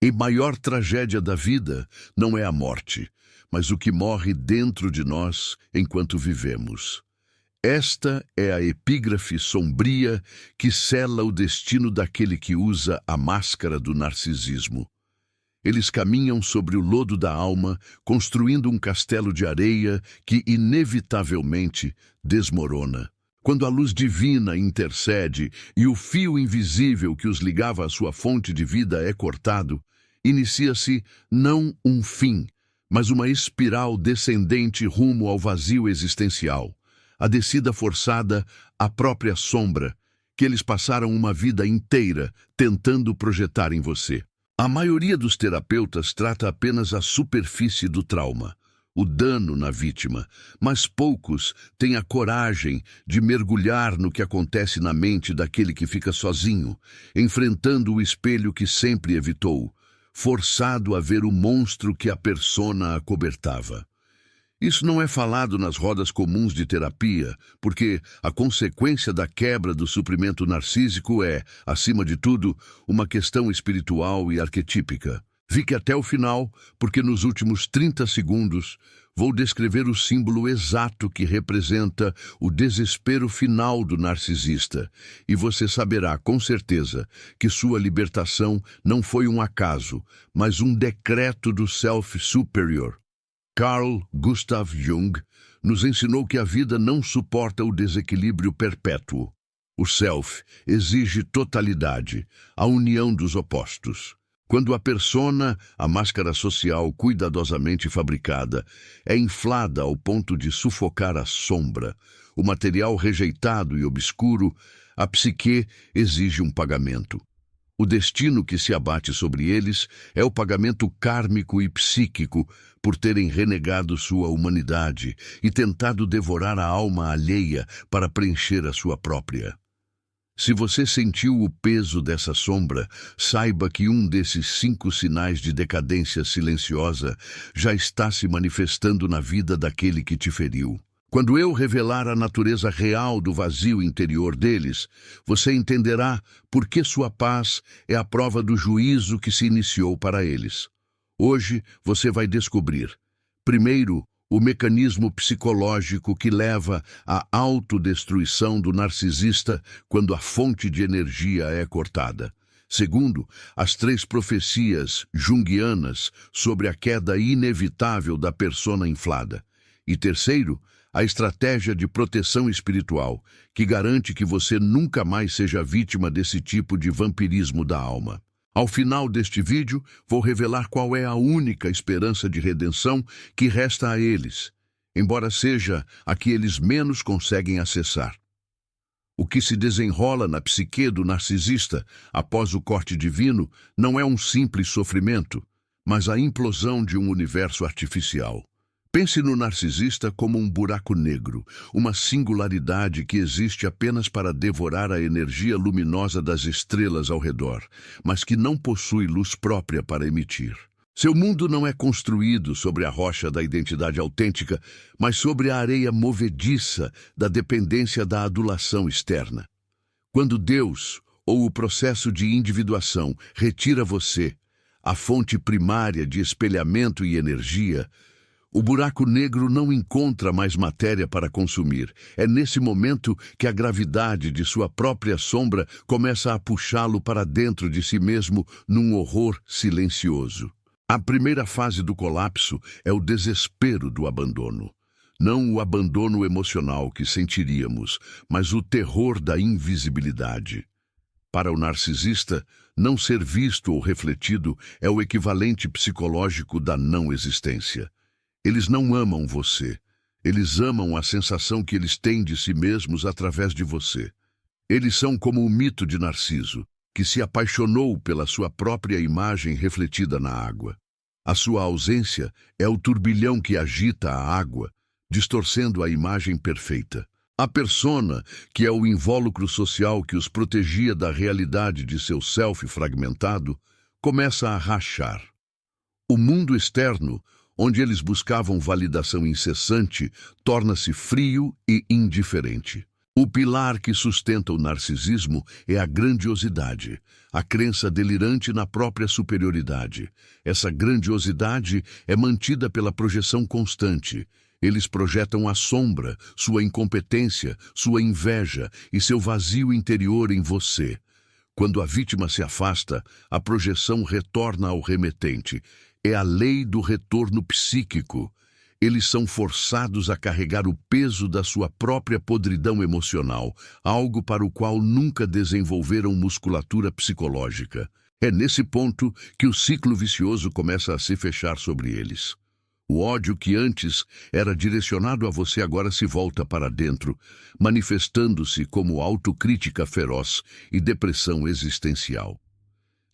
A maior tragédia da vida não é a morte, mas o que morre dentro de nós enquanto vivemos. Esta é a epígrafe sombria que sela o destino daquele que usa a máscara do narcisismo. Eles caminham sobre o lodo da alma, construindo um castelo de areia que inevitavelmente desmorona. Quando a luz divina intercede e o fio invisível que os ligava à sua fonte de vida é cortado, inicia-se não um fim, mas uma espiral descendente rumo ao vazio existencial. A descida forçada à própria sombra, que eles passaram uma vida inteira tentando projetar em você. A maioria dos terapeutas trata apenas a superfície do trauma, o dano na vítima, mas poucos têm a coragem de mergulhar no que acontece na mente daquele que fica sozinho, enfrentando o espelho que sempre evitou, forçado a ver o monstro que a persona acobertava. Isso não é falado nas rodas comuns de terapia, porque a consequência da quebra do suprimento narcísico é, acima de tudo, uma questão espiritual e arquetípica. Fique até o final, porque nos últimos 30 segundos vou descrever o símbolo exato que representa o desespero final do narcisista, e você saberá com certeza que sua libertação não foi um acaso, mas um decreto do Self Superior. Carl Gustav Jung nos ensinou que a vida não suporta o desequilíbrio perpétuo. O self exige totalidade, a união dos opostos. Quando a persona, a máscara social cuidadosamente fabricada, é inflada ao ponto de sufocar a sombra, o material rejeitado e obscuro, a psique exige um pagamento. O destino que se abate sobre eles é o pagamento kármico e psíquico por terem renegado sua humanidade e tentado devorar a alma alheia para preencher a sua própria. Se você sentiu o peso dessa sombra, saiba que um desses 5 sinais de decadência silenciosa já está se manifestando na vida daquele que te feriu. Quando eu revelar a natureza real do vazio interior deles, você entenderá por que sua paz é a prova do juízo que se iniciou para eles. Hoje você vai descobrir, primeiro, o mecanismo psicológico que leva à autodestruição do narcisista quando a fonte de energia é cortada. Segundo, as 3 profecias junguianas sobre a queda inevitável da persona inflada. E terceiro, a estratégia de proteção espiritual, que garante que você nunca mais seja vítima desse tipo de vampirismo da alma. Ao final deste vídeo, vou revelar qual é a única esperança de redenção que resta a eles, embora seja a que eles menos conseguem acessar. O que se desenrola na psique do narcisista após o corte divino não é um simples sofrimento, mas a implosão de um universo artificial. Pense no narcisista como um buraco negro, uma singularidade que existe apenas para devorar a energia luminosa das estrelas ao redor, mas que não possui luz própria para emitir. Seu mundo não é construído sobre a rocha da identidade autêntica, mas sobre a areia movediça da dependência da adulação externa. Quando Deus, ou o processo de individuação, retira você, a fonte primária de espelhamento e energia, o buraco negro não encontra mais matéria para consumir. É nesse momento que a gravidade de sua própria sombra começa a puxá-lo para dentro de si mesmo num horror silencioso. A primeira fase do colapso é o desespero do abandono. Não o abandono emocional que sentiríamos, mas o terror da invisibilidade. Para o narcisista, não ser visto ou refletido é o equivalente psicológico da não existência. Eles não amam você. Eles amam a sensação que eles têm de si mesmos através de você. Eles são como o mito de Narciso, que se apaixonou pela sua própria imagem refletida na água. A sua ausência é o turbilhão que agita a água, distorcendo a imagem perfeita. A persona, que é o invólucro social que os protegia da realidade de seu self fragmentado, começa a rachar. O mundo externo, onde eles buscavam validação incessante, torna-se frio e indiferente. O pilar que sustenta o narcisismo é a grandiosidade, a crença delirante na própria superioridade. Essa grandiosidade é mantida pela projeção constante. Eles projetam a sombra, sua incompetência, sua inveja e seu vazio interior em você. Quando a vítima se afasta, a projeção retorna ao remetente. É a lei do retorno psíquico. Eles são forçados a carregar o peso da sua própria podridão emocional, algo para o qual nunca desenvolveram musculatura psicológica. É nesse ponto que o ciclo vicioso começa a se fechar sobre eles. O ódio que antes era direcionado a você agora se volta para dentro, manifestando-se como autocrítica feroz e depressão existencial.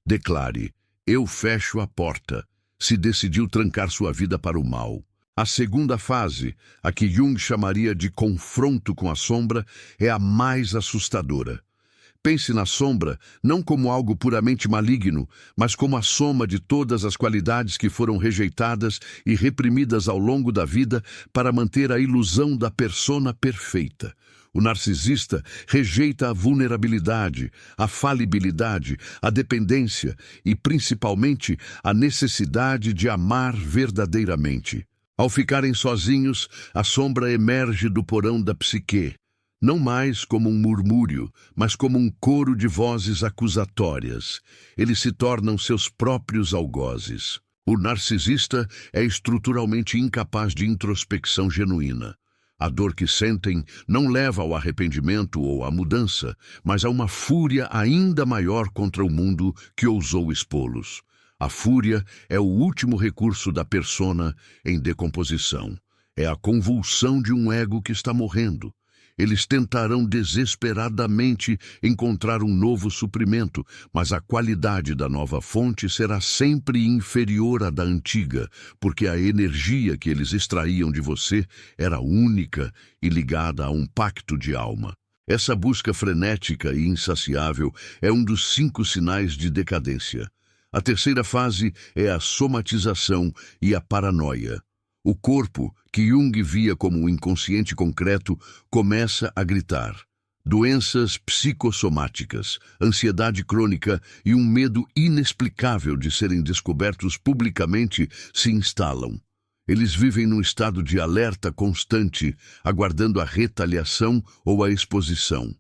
Declare: eu fecho a porta, se decidiu trancar sua vida para o mal. A segunda fase, a que Jung chamaria de confronto com a sombra, é a mais assustadora. Pense na sombra não como algo puramente maligno, mas como a soma de todas as qualidades que foram rejeitadas e reprimidas ao longo da vida para manter a ilusão da persona perfeita. O narcisista rejeita a vulnerabilidade, a falibilidade, a dependência e, principalmente, a necessidade de amar verdadeiramente. Ao ficarem sozinhos, a sombra emerge do porão da psique, não mais como um murmúrio, mas como um coro de vozes acusatórias. Eles se tornam seus próprios algozes. O narcisista é estruturalmente incapaz de introspecção genuína. A dor que sentem não leva ao arrependimento ou à mudança, mas a uma fúria ainda maior contra o mundo que ousou expô-los. A fúria é o último recurso da persona em decomposição. É a convulsão de um ego que está morrendo. Eles tentarão desesperadamente encontrar um novo suprimento, mas a qualidade da nova fonte será sempre inferior à da antiga, porque a energia que eles extraíam de você era única e ligada a um pacto de alma. Essa busca frenética e insaciável é um dos 5 sinais de decadência. A terceira fase é a somatização e a paranoia. O corpo, que Jung via como um inconsciente concreto, começa a gritar. Doenças psicossomáticas, ansiedade crônica e um medo inexplicável de serem descobertos publicamente se instalam. Eles vivem num estado de alerta constante, aguardando a retaliação ou a exposição.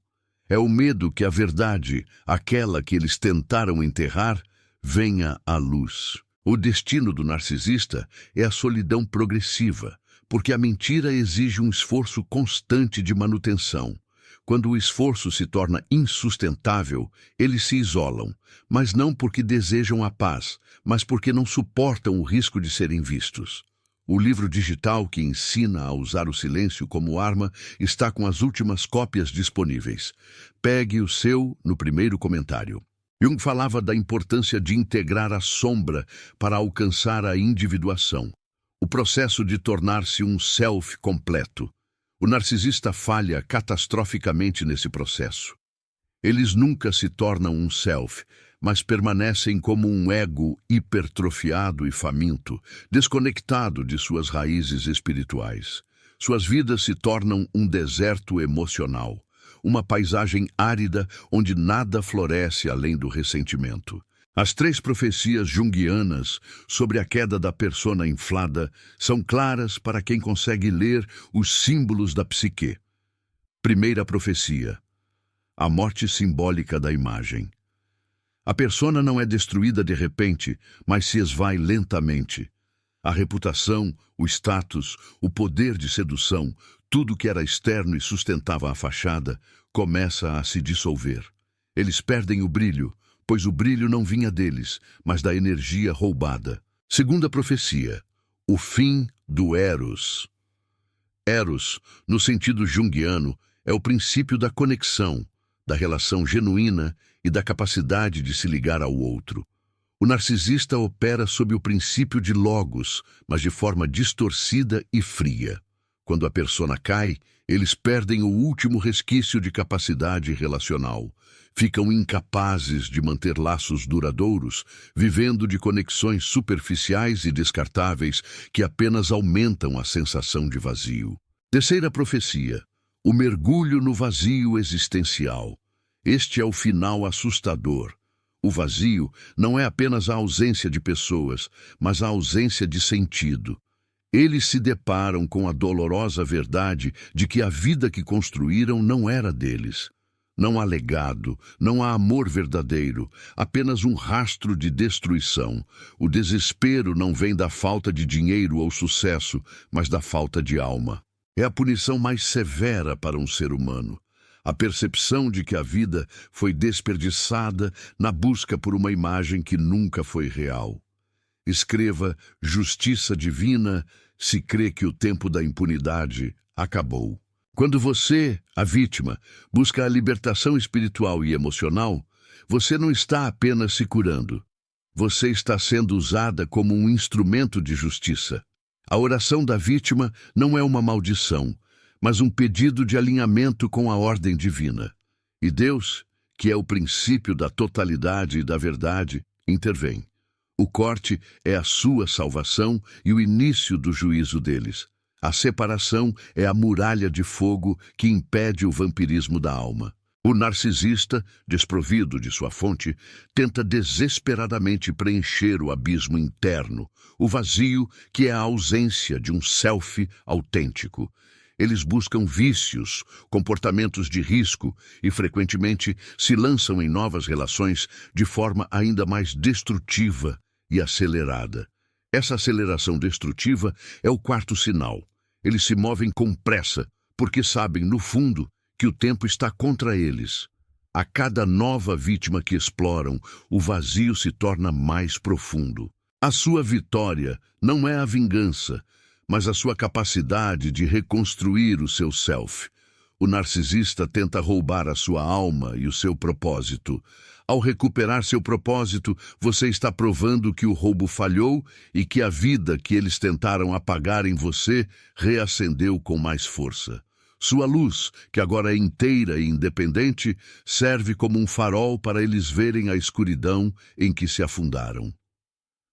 É o medo que a verdade, aquela que eles tentaram enterrar, venha à luz. O destino do narcisista é a solidão progressiva, porque a mentira exige um esforço constante de manutenção. Quando o esforço se torna insustentável, eles se isolam, mas não porque desejam a paz, mas porque não suportam o risco de serem vistos. O livro digital que ensina a usar o silêncio como arma está com as últimas cópias disponíveis. Pegue o seu no primeiro comentário. Jung falava da importância de integrar a sombra para alcançar a individuação, o processo de tornar-se um self completo. O narcisista falha catastroficamente nesse processo. Eles nunca se tornam um self, mas permanecem como um ego hipertrofiado e faminto, desconectado de suas raízes espirituais. Suas vidas se tornam um deserto emocional, uma paisagem árida onde nada floresce além do ressentimento. As 3 profecias junguianas sobre a queda da persona inflada são claras para quem consegue ler os símbolos da psique. Primeira profecia: a morte simbólica da imagem. A persona não é destruída de repente, mas se esvai lentamente. A reputação, o status, o poder de sedução, tudo que era externo e sustentava a fachada, começa a se dissolver. Eles perdem o brilho, pois o brilho não vinha deles, mas da energia roubada. Segunda profecia: o fim do Eros. Eros, no sentido junguiano, é o princípio da conexão, da relação genuína e da capacidade de se ligar ao outro. O narcisista opera sob o princípio de logos, mas de forma distorcida e fria. Quando a persona cai, eles perdem o último resquício de capacidade relacional. Ficam incapazes de manter laços duradouros, vivendo de conexões superficiais e descartáveis que apenas aumentam a sensação de vazio. Terceira profecia: o mergulho no vazio existencial. Este é o final assustador. O vazio não é apenas a ausência de pessoas, mas a ausência de sentido. Eles se deparam com a dolorosa verdade de que a vida que construíram não era deles. Não há legado, não há amor verdadeiro, apenas um rastro de destruição. O desespero não vem da falta de dinheiro ou sucesso, mas da falta de alma. É a punição mais severa para um ser humano. A percepção de que a vida foi desperdiçada na busca por uma imagem que nunca foi real. Escreva Justiça Divina se crê que o tempo da impunidade acabou. Quando você, a vítima, busca a libertação espiritual e emocional, você não está apenas se curando. Você está sendo usada como um instrumento de justiça. A oração da vítima não é uma maldição, mas um pedido de alinhamento com a ordem divina. E Deus, que é o princípio da totalidade e da verdade, intervém. O corte é a sua salvação e o início do juízo deles. A separação é a muralha de fogo que impede o vampirismo da alma. O narcisista, desprovido de sua fonte, tenta desesperadamente preencher o abismo interno, o vazio que é a ausência de um self autêntico. Eles buscam vícios, comportamentos de risco e, frequentemente, se lançam em novas relações de forma ainda mais destrutiva e acelerada. Essa aceleração destrutiva é o quarto sinal. Eles se movem com pressa, porque sabem, no fundo, que o tempo está contra eles. A cada nova vítima que exploram, o vazio se torna mais profundo. A sua vitória não é a vingança, mas a sua capacidade de reconstruir o seu self. O narcisista tenta roubar a sua alma e o seu propósito. Ao recuperar seu propósito, você está provando que o roubo falhou e que a vida que eles tentaram apagar em você reacendeu com mais força. Sua luz, que agora é inteira e independente, serve como um farol para eles verem a escuridão em que se afundaram.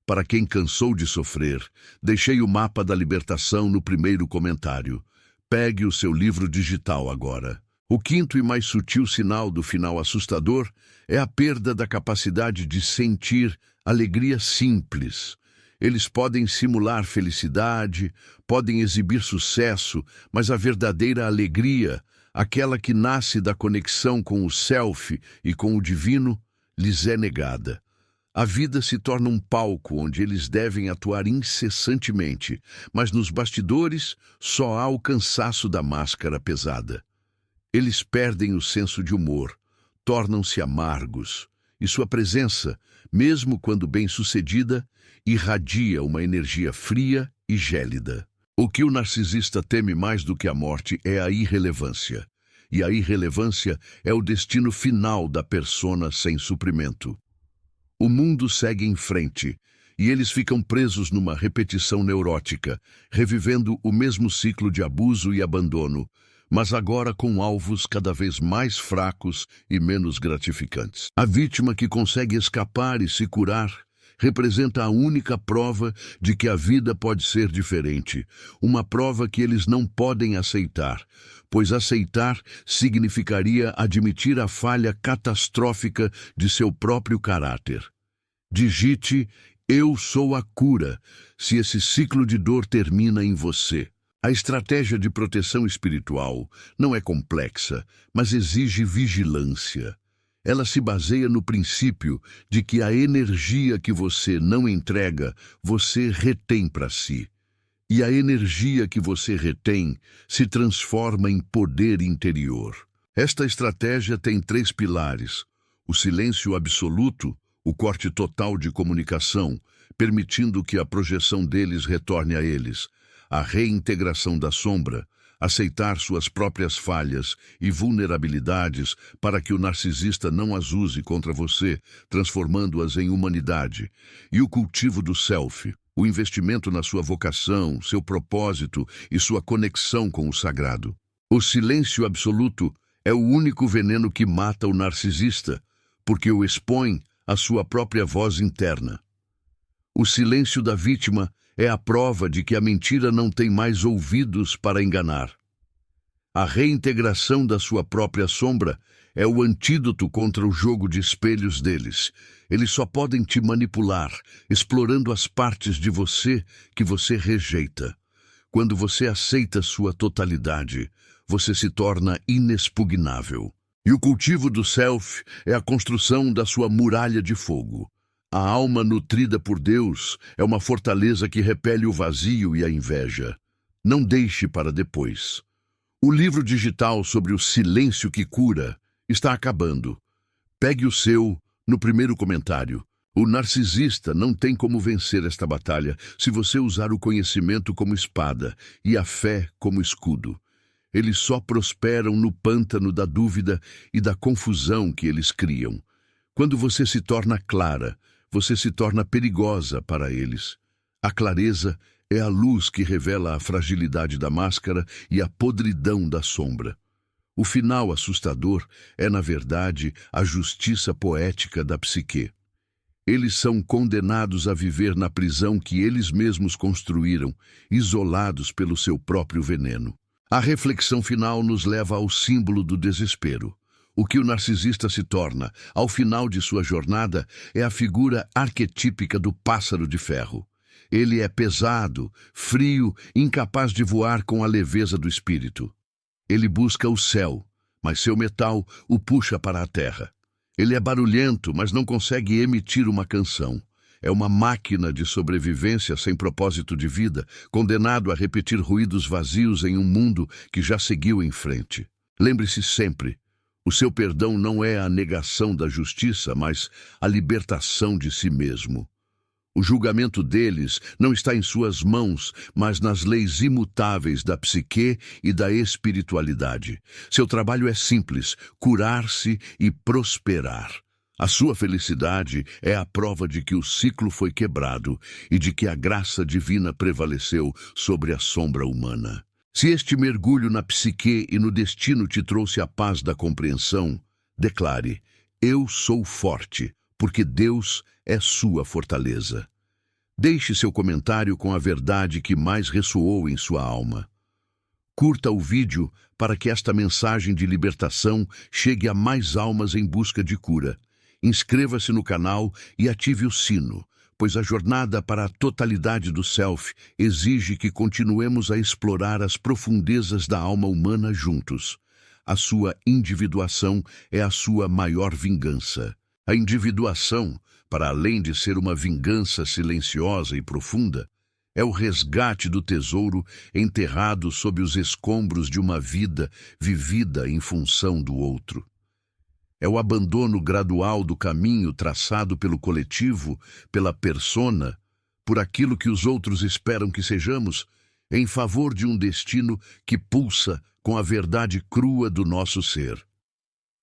Para quem cansou de sofrer, deixei o mapa da libertação no primeiro comentário. Pegue o seu livro digital agora. O quinto e mais sutil sinal do final assustador é a perda da capacidade de sentir alegria simples. Eles podem simular felicidade, podem exibir sucesso, mas a verdadeira alegria, aquela que nasce da conexão com o self e com o divino, lhes é negada. A vida se torna um palco onde eles devem atuar incessantemente, mas nos bastidores só há o cansaço da máscara pesada. Eles perdem o senso de humor, tornam-se amargos, e sua presença, mesmo quando bem-sucedida, irradia uma energia fria e gélida. O que o narcisista teme mais do que a morte é a irrelevância, e a irrelevância é o destino final da persona sem suprimento. O mundo segue em frente, e eles ficam presos numa repetição neurótica, revivendo o mesmo ciclo de abuso e abandono, mas agora com alvos cada vez mais fracos e menos gratificantes. A vítima que consegue escapar e se curar representa a única prova de que a vida pode ser diferente, uma prova que eles não podem aceitar, pois aceitar significaria admitir a falha catastrófica de seu próprio caráter. Digite: eu sou a cura, se esse ciclo de dor termina em você. A estratégia de proteção espiritual não é complexa, mas exige vigilância. Ela se baseia no princípio de que a energia que você não entrega, você retém para si. E a energia que você retém se transforma em poder interior. Esta estratégia tem 3 pilares: o silêncio absoluto, o corte total de comunicação, permitindo que a projeção deles retorne a eles, a reintegração da sombra, aceitar suas próprias falhas e vulnerabilidades para que o narcisista não as use contra você, transformando-as em humanidade, e o cultivo do self, o investimento na sua vocação, seu propósito e sua conexão com o sagrado. O silêncio absoluto é o único veneno que mata o narcisista, porque o expõe à sua própria voz interna. O silêncio da vítima é a prova de que a mentira não tem mais ouvidos para enganar. A reintegração da sua própria sombra é o antídoto contra o jogo de espelhos deles. Eles só podem te manipular, explorando as partes de você que você rejeita. Quando você aceita sua totalidade, você se torna inexpugnável. E o cultivo do self é a construção da sua muralha de fogo. A alma nutrida por Deus é uma fortaleza que repele o vazio e a inveja. Não deixe para depois. O livro digital sobre o silêncio que cura está acabando. Pegue o seu no primeiro comentário. O narcisista não tem como vencer esta batalha se você usar o conhecimento como espada e a fé como escudo. Eles só prosperam no pântano da dúvida e da confusão que eles criam. Quando você se torna clara, você se torna perigosa para eles. A clareza é a luz que revela a fragilidade da máscara e a podridão da sombra. O final assustador é, na verdade, a justiça poética da psique. Eles são condenados a viver na prisão que eles mesmos construíram, isolados pelo seu próprio veneno. A reflexão final nos leva ao símbolo do desespero. O que o narcisista se torna, ao final de sua jornada, é a figura arquetípica do pássaro de ferro. Ele é pesado, frio, incapaz de voar com a leveza do espírito. Ele busca o céu, mas seu metal o puxa para a terra. Ele é barulhento, mas não consegue emitir uma canção. É uma máquina de sobrevivência sem propósito de vida, condenado a repetir ruídos vazios em um mundo que já seguiu em frente. Lembre-se sempre, o seu perdão não é a negação da justiça, mas a libertação de si mesmo. O julgamento deles não está em suas mãos, mas nas leis imutáveis da psique e da espiritualidade. Seu trabalho é simples: curar-se e prosperar. A sua felicidade é a prova de que o ciclo foi quebrado e de que a graça divina prevaleceu sobre a sombra humana. Se este mergulho na psique e no destino te trouxe a paz da compreensão, declare: eu sou forte, porque Deus é sua fortaleza. Deixe seu comentário com a verdade que mais ressoou em sua alma. Curta o vídeo para que esta mensagem de libertação chegue a mais almas em busca de cura. Inscreva-se no canal e ative o sino, pois a jornada para a totalidade do self exige que continuemos a explorar as profundezas da alma humana juntos. A sua individuação é a sua maior vingança. A individuação, para além de ser uma vingança silenciosa e profunda, é o resgate do tesouro enterrado sob os escombros de uma vida vivida em função do outro. É o abandono gradual do caminho traçado pelo coletivo, pela persona, por aquilo que os outros esperam que sejamos, em favor de um destino que pulsa com a verdade crua do nosso ser.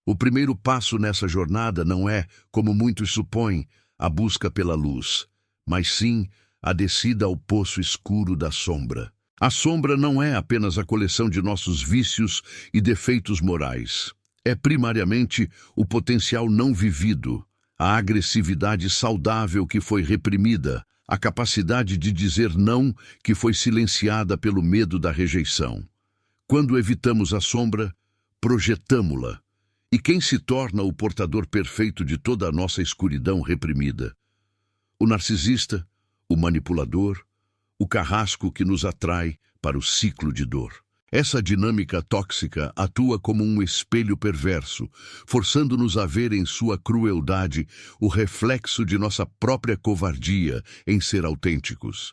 O primeiro passo nessa jornada não é, como muitos supõem, a busca pela luz, mas sim a descida ao poço escuro da sombra. A sombra não é apenas a coleção de nossos vícios e defeitos morais. É primariamente o potencial não vivido, a agressividade saudável que foi reprimida, a capacidade de dizer não que foi silenciada pelo medo da rejeição. Quando evitamos a sombra, projetamo-la. E quem se torna o portador perfeito de toda a nossa escuridão reprimida? O narcisista, o manipulador, o carrasco que nos atrai para o ciclo de dor. Essa dinâmica tóxica atua como um espelho perverso, forçando-nos a ver em sua crueldade o reflexo de nossa própria covardia em ser autênticos.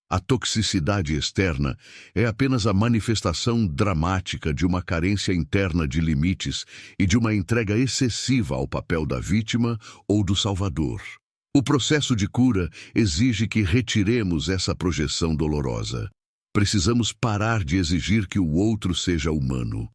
A toxicidade externa é apenas a manifestação dramática de uma carência interna de limites e de uma entrega excessiva ao papel da vítima ou do salvador. O processo de cura exige que retiremos essa projeção dolorosa. Precisamos parar de exigir que o outro seja humano,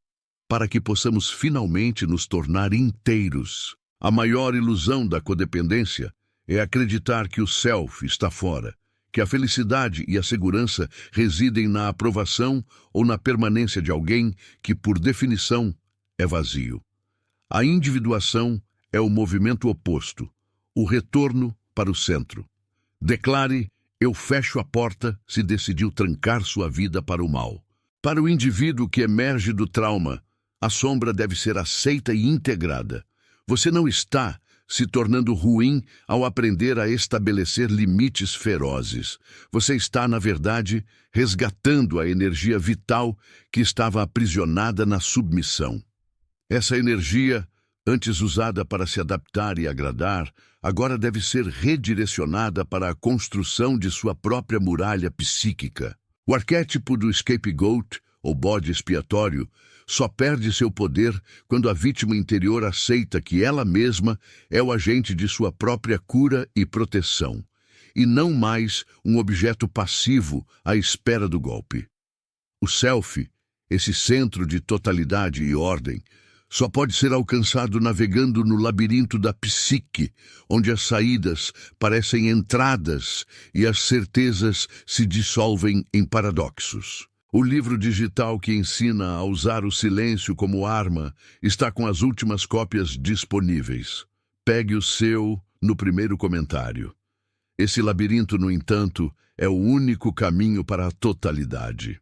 para que possamos finalmente nos tornar inteiros. A maior ilusão da codependência é acreditar que o self está fora, que a felicidade e a segurança residem na aprovação ou na permanência de alguém que, por definição, é vazio. A individuação é o movimento oposto, o retorno para o centro. Declare: eu fecho a porta se decidiu trancar sua vida para o mal. Para o indivíduo que emerge do trauma, a sombra deve ser aceita e integrada. Você não está se tornando ruim ao aprender a estabelecer limites ferozes. Você está, na verdade, resgatando a energia vital que estava aprisionada na submissão. Essa energia, antes usada para se adaptar e agradar, agora deve ser redirecionada para a construção de sua própria muralha psíquica. O arquétipo do scapegoat, ou bode expiatório, só perde seu poder quando a vítima interior aceita que ela mesma é o agente de sua própria cura e proteção, e não mais um objeto passivo à espera do golpe. O self, esse centro de totalidade e ordem, só pode ser alcançado navegando no labirinto da psique, onde as saídas parecem entradas e as certezas se dissolvem em paradoxos. O livro digital que ensina a usar o silêncio como arma está com as últimas cópias disponíveis. Pegue o seu no primeiro comentário. Esse labirinto, no entanto, é o único caminho para a totalidade.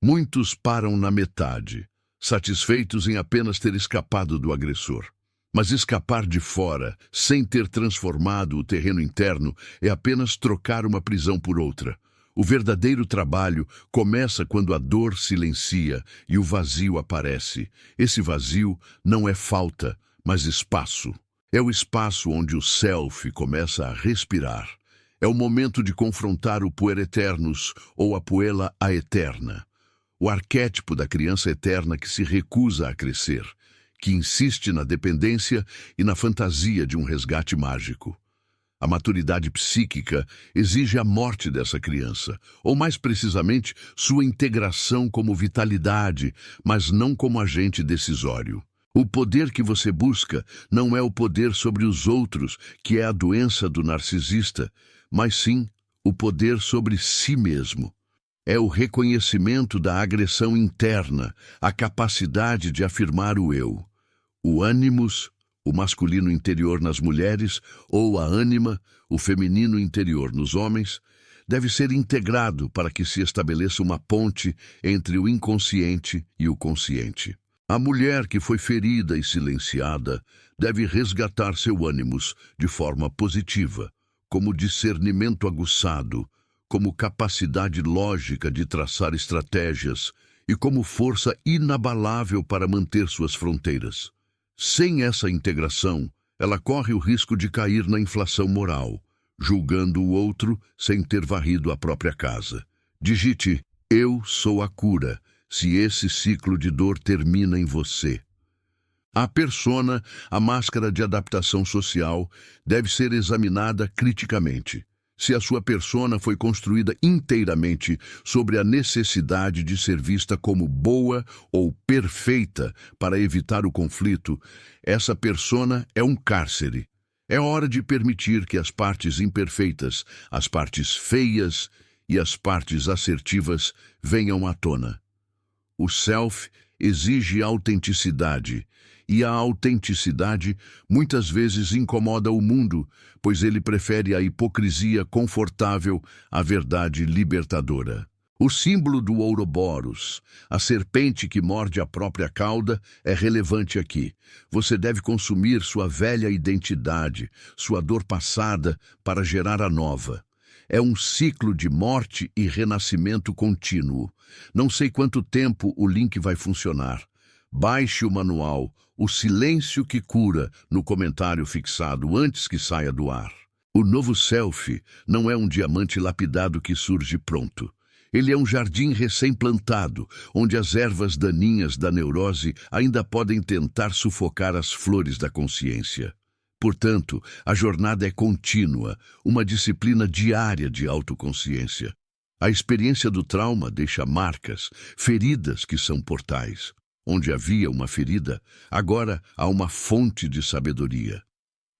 Muitos param na metade, satisfeitos em apenas ter escapado do agressor. Mas escapar de fora, sem ter transformado o terreno interno, é apenas trocar uma prisão por outra. O verdadeiro trabalho começa quando a dor silencia e o vazio aparece. Esse vazio não é falta, mas espaço. É o espaço onde o self começa a respirar. É o momento de confrontar o puer eternus ou a puella aeterna. O arquétipo da criança eterna que se recusa a crescer, que insiste na dependência e na fantasia de um resgate mágico. A maturidade psíquica exige a morte dessa criança, ou mais precisamente, sua integração como vitalidade, mas não como agente decisório. O poder que você busca não é o poder sobre os outros, que é a doença do narcisista, mas sim o poder sobre si mesmo. É o reconhecimento da agressão interna, a capacidade de afirmar o eu. O ânimos, o masculino interior nas mulheres, ou a ânima, o feminino interior nos homens, deve ser integrado para que se estabeleça uma ponte entre o inconsciente e o consciente. A mulher que foi ferida e silenciada deve resgatar seu ânimos de forma positiva, como discernimento aguçado, como capacidade lógica de traçar estratégias e como força inabalável para manter suas fronteiras. Sem essa integração, ela corre o risco de cair na inflação moral, julgando o outro sem ter varrido a própria casa. Digite, eu sou a cura, se esse ciclo de dor termina em você. A persona, a máscara de adaptação social, deve ser examinada criticamente. Se a sua persona foi construída inteiramente sobre a necessidade de ser vista como boa ou perfeita para evitar o conflito, essa persona é um cárcere. É hora de permitir que as partes imperfeitas, as partes feias e as partes assertivas venham à tona. O self exige autenticidade, e a autenticidade muitas vezes incomoda o mundo, pois ele prefere a hipocrisia confortável à verdade libertadora. O símbolo do Ouroboros, a serpente que morde a própria cauda, é relevante aqui. Você deve consumir sua velha identidade, sua dor passada, para gerar a nova. É um ciclo de morte e renascimento contínuo. Não sei quanto tempo o link vai funcionar. Baixe o manual O Silêncio que Cura no comentário fixado antes que saia do ar. O novo self não é um diamante lapidado que surge pronto. Ele é um jardim recém-plantado, onde as ervas daninhas da neurose ainda podem tentar sufocar as flores da consciência. Portanto, a jornada é contínua, uma disciplina diária de autoconsciência. A experiência do trauma deixa marcas, feridas que são portais. Onde havia uma ferida, agora há uma fonte de sabedoria.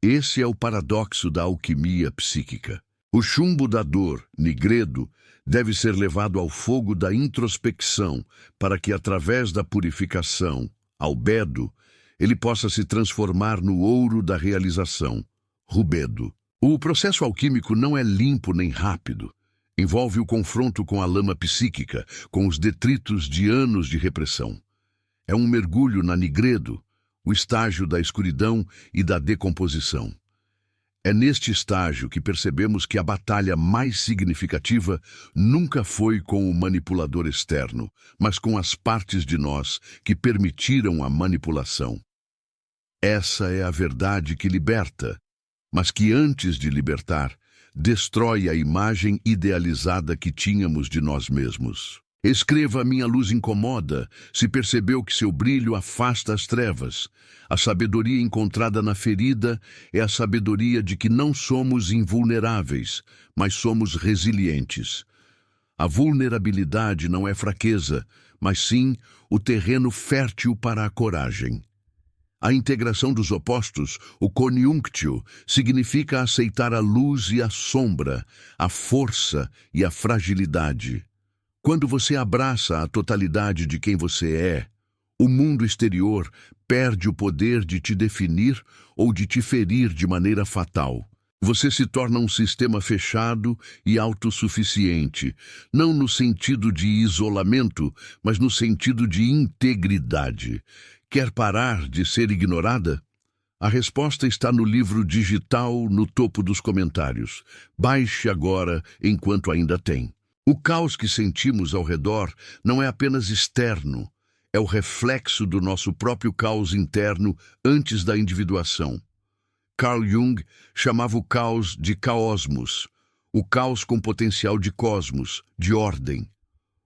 Esse é o paradoxo da alquimia psíquica. O chumbo da dor, nigredo, deve ser levado ao fogo da introspecção para que, através da purificação, albedo, ele possa se transformar no ouro da realização, rubedo. O processo alquímico não é limpo nem rápido. Envolve o confronto com a lama psíquica, com os detritos de anos de repressão. É um mergulho na nigredo, o estágio da escuridão e da decomposição. É neste estágio que percebemos que a batalha mais significativa nunca foi com o manipulador externo, mas com as partes de nós que permitiram a manipulação. Essa é a verdade que liberta, mas que antes de libertar, destrói a imagem idealizada que tínhamos de nós mesmos. Escreva: minha luz incomoda, se percebeu que seu brilho afasta as trevas. A sabedoria encontrada na ferida é a sabedoria de que não somos invulneráveis, mas somos resilientes. A vulnerabilidade não é fraqueza, mas sim o terreno fértil para a coragem. A integração dos opostos, o conjunktio, significa aceitar a luz e a sombra, a força e a fragilidade. Quando você abraça a totalidade de quem você é, o mundo exterior perde o poder de te definir ou de te ferir de maneira fatal. Você se torna um sistema fechado e autossuficiente, não no sentido de isolamento, mas no sentido de integridade. Quer parar de ser ignorada? A resposta está no livro digital no topo dos comentários. Baixe agora enquanto ainda tem. O caos que sentimos ao redor não é apenas externo, é o reflexo do nosso próprio caos interno antes da individuação. Carl Jung chamava o caos de caosmos, o caos com potencial de cosmos, de ordem.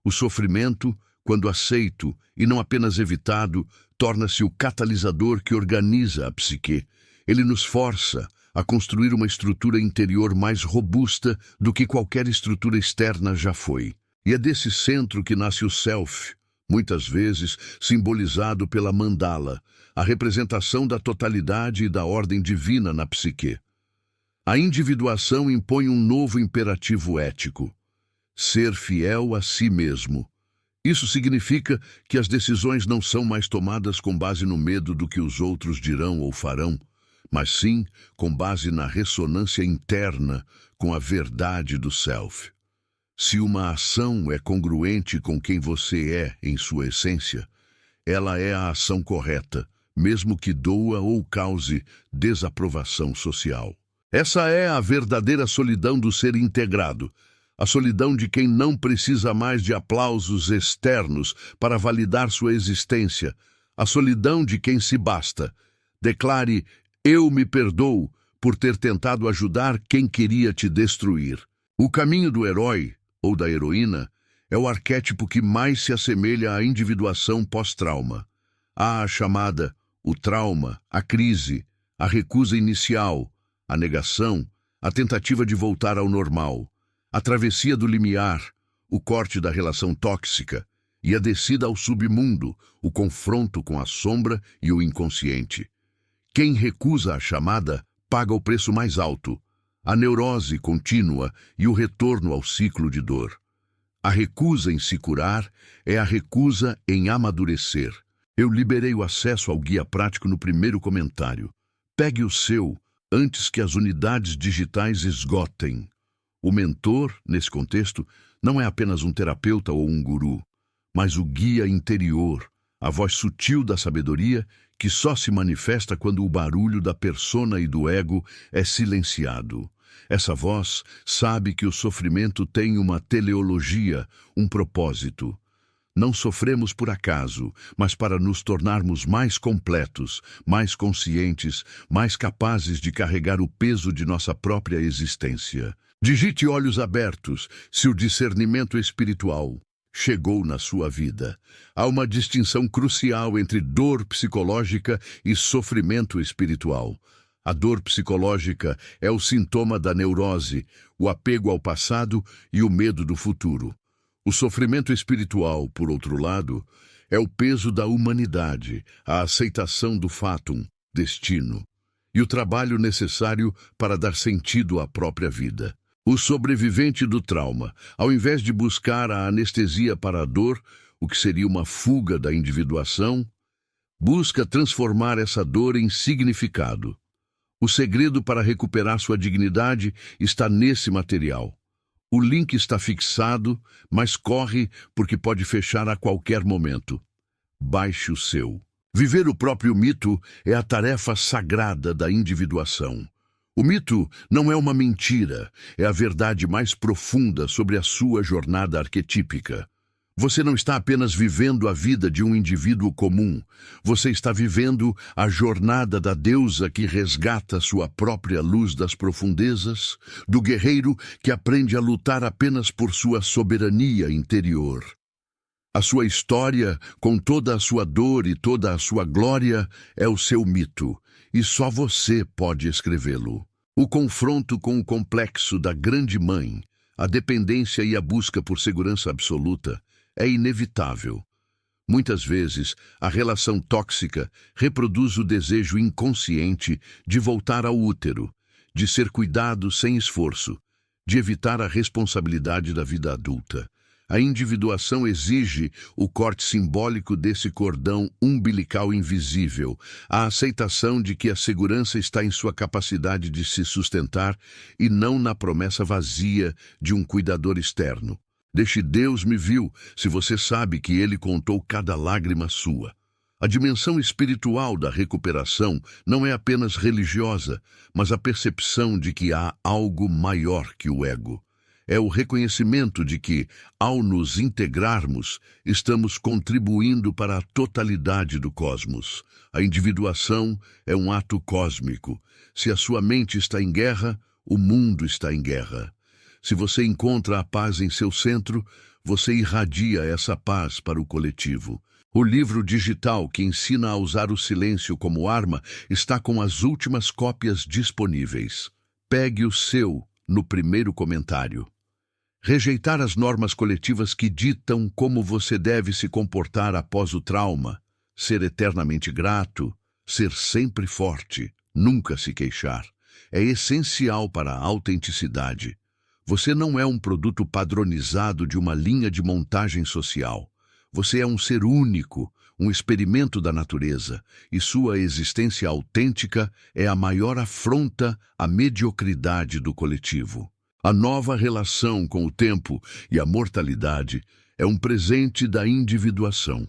O sofrimento, quando aceito e não apenas evitado, torna-se o catalisador que organiza a psique. Ele nos força a construir uma estrutura interior mais robusta do que qualquer estrutura externa já foi. E é desse centro que nasce o self, muitas vezes simbolizado pela mandala, a representação da totalidade e da ordem divina na psique. A individuação impõe um novo imperativo ético: ser fiel a si mesmo. Isso significa que as decisões não são mais tomadas com base no medo do que os outros dirão ou farão, mas sim com base na ressonância interna com a verdade do self. Se uma ação é congruente com quem você é em sua essência, ela é a ação correta, mesmo que doa ou cause desaprovação social. Essa é a verdadeira solidão do ser integrado, a solidão de quem não precisa mais de aplausos externos para validar sua existência, a solidão de quem se basta. Declare: eu me perdoo por ter tentado ajudar quem queria te destruir. O caminho do herói, ou da heroína, é o arquétipo que mais se assemelha à individuação pós-trauma. Há a chamada, o trauma, a crise, a recusa inicial, a negação, a tentativa de voltar ao normal, a travessia do limiar, o corte da relação tóxica e a descida ao submundo, o confronto com a sombra e o inconsciente. Quem recusa a chamada paga o preço mais alto, a neurose contínua e o retorno ao ciclo de dor. A recusa em se curar é a recusa em amadurecer. Eu liberei o acesso ao guia prático no primeiro comentário. Pegue o seu antes que as unidades digitais esgotem. O mentor, nesse contexto, não é apenas um terapeuta ou um guru, mas o guia interior, a voz sutil da sabedoria que só se manifesta quando o barulho da persona e do ego é silenciado. Essa voz sabe que o sofrimento tem uma teleologia, um propósito. Não sofremos por acaso, mas para nos tornarmos mais completos, mais conscientes, mais capazes de carregar o peso de nossa própria existência. Digite olhos abertos se o discernimento espiritual chegou na sua vida. Há uma distinção crucial entre dor psicológica e sofrimento espiritual. A dor psicológica é o sintoma da neurose, o apego ao passado e o medo do futuro. O sofrimento espiritual, por outro lado, é o peso da humanidade, a aceitação do fatum, destino, e o trabalho necessário para dar sentido à própria vida. O sobrevivente do trauma, ao invés de buscar a anestesia para a dor, o que seria uma fuga da individuação, busca transformar essa dor em significado. O segredo para recuperar sua dignidade está nesse material. O link está fixado, mas corre porque pode fechar a qualquer momento. Baixe o seu. Viver o próprio mito é a tarefa sagrada da individuação. O mito não é uma mentira, é a verdade mais profunda sobre a sua jornada arquetípica. Você não está apenas vivendo a vida de um indivíduo comum, você está vivendo a jornada da deusa que resgata sua própria luz das profundezas, do guerreiro que aprende a lutar apenas por sua soberania interior. A sua história, com toda a sua dor e toda a sua glória, é o seu mito, e só você pode escrevê-lo. O confronto com o complexo da grande mãe, a dependência e a busca por segurança absoluta, é inevitável. Muitas vezes, a relação tóxica reproduz o desejo inconsciente de voltar ao útero, de ser cuidado sem esforço, de evitar a responsabilidade da vida adulta. A individuação exige o corte simbólico desse cordão umbilical invisível, a aceitação de que a segurança está em sua capacidade de se sustentar e não na promessa vazia de um cuidador externo. Deixe Deus me viu, se você sabe que Ele contou cada lágrima sua. A dimensão espiritual da recuperação não é apenas religiosa, mas a percepção de que há algo maior que o ego. É o reconhecimento de que, ao nos integrarmos, estamos contribuindo para a totalidade do cosmos. A individuação é um ato cósmico. Se a sua mente está em guerra, o mundo está em guerra. Se você encontra a paz em seu centro, você irradia essa paz para o coletivo. O livro digital que ensina a usar o silêncio como arma está com as últimas cópias disponíveis. Pegue o seu no primeiro comentário. Rejeitar as normas coletivas que ditam como você deve se comportar após o trauma, ser eternamente grato, ser sempre forte, nunca se queixar, é essencial para a autenticidade. Você não é um produto padronizado de uma linha de montagem social. Você é um ser único, um experimento da natureza, e sua existência autêntica é a maior afronta à mediocridade do coletivo. A nova relação com o tempo e a mortalidade é um presente da individuação.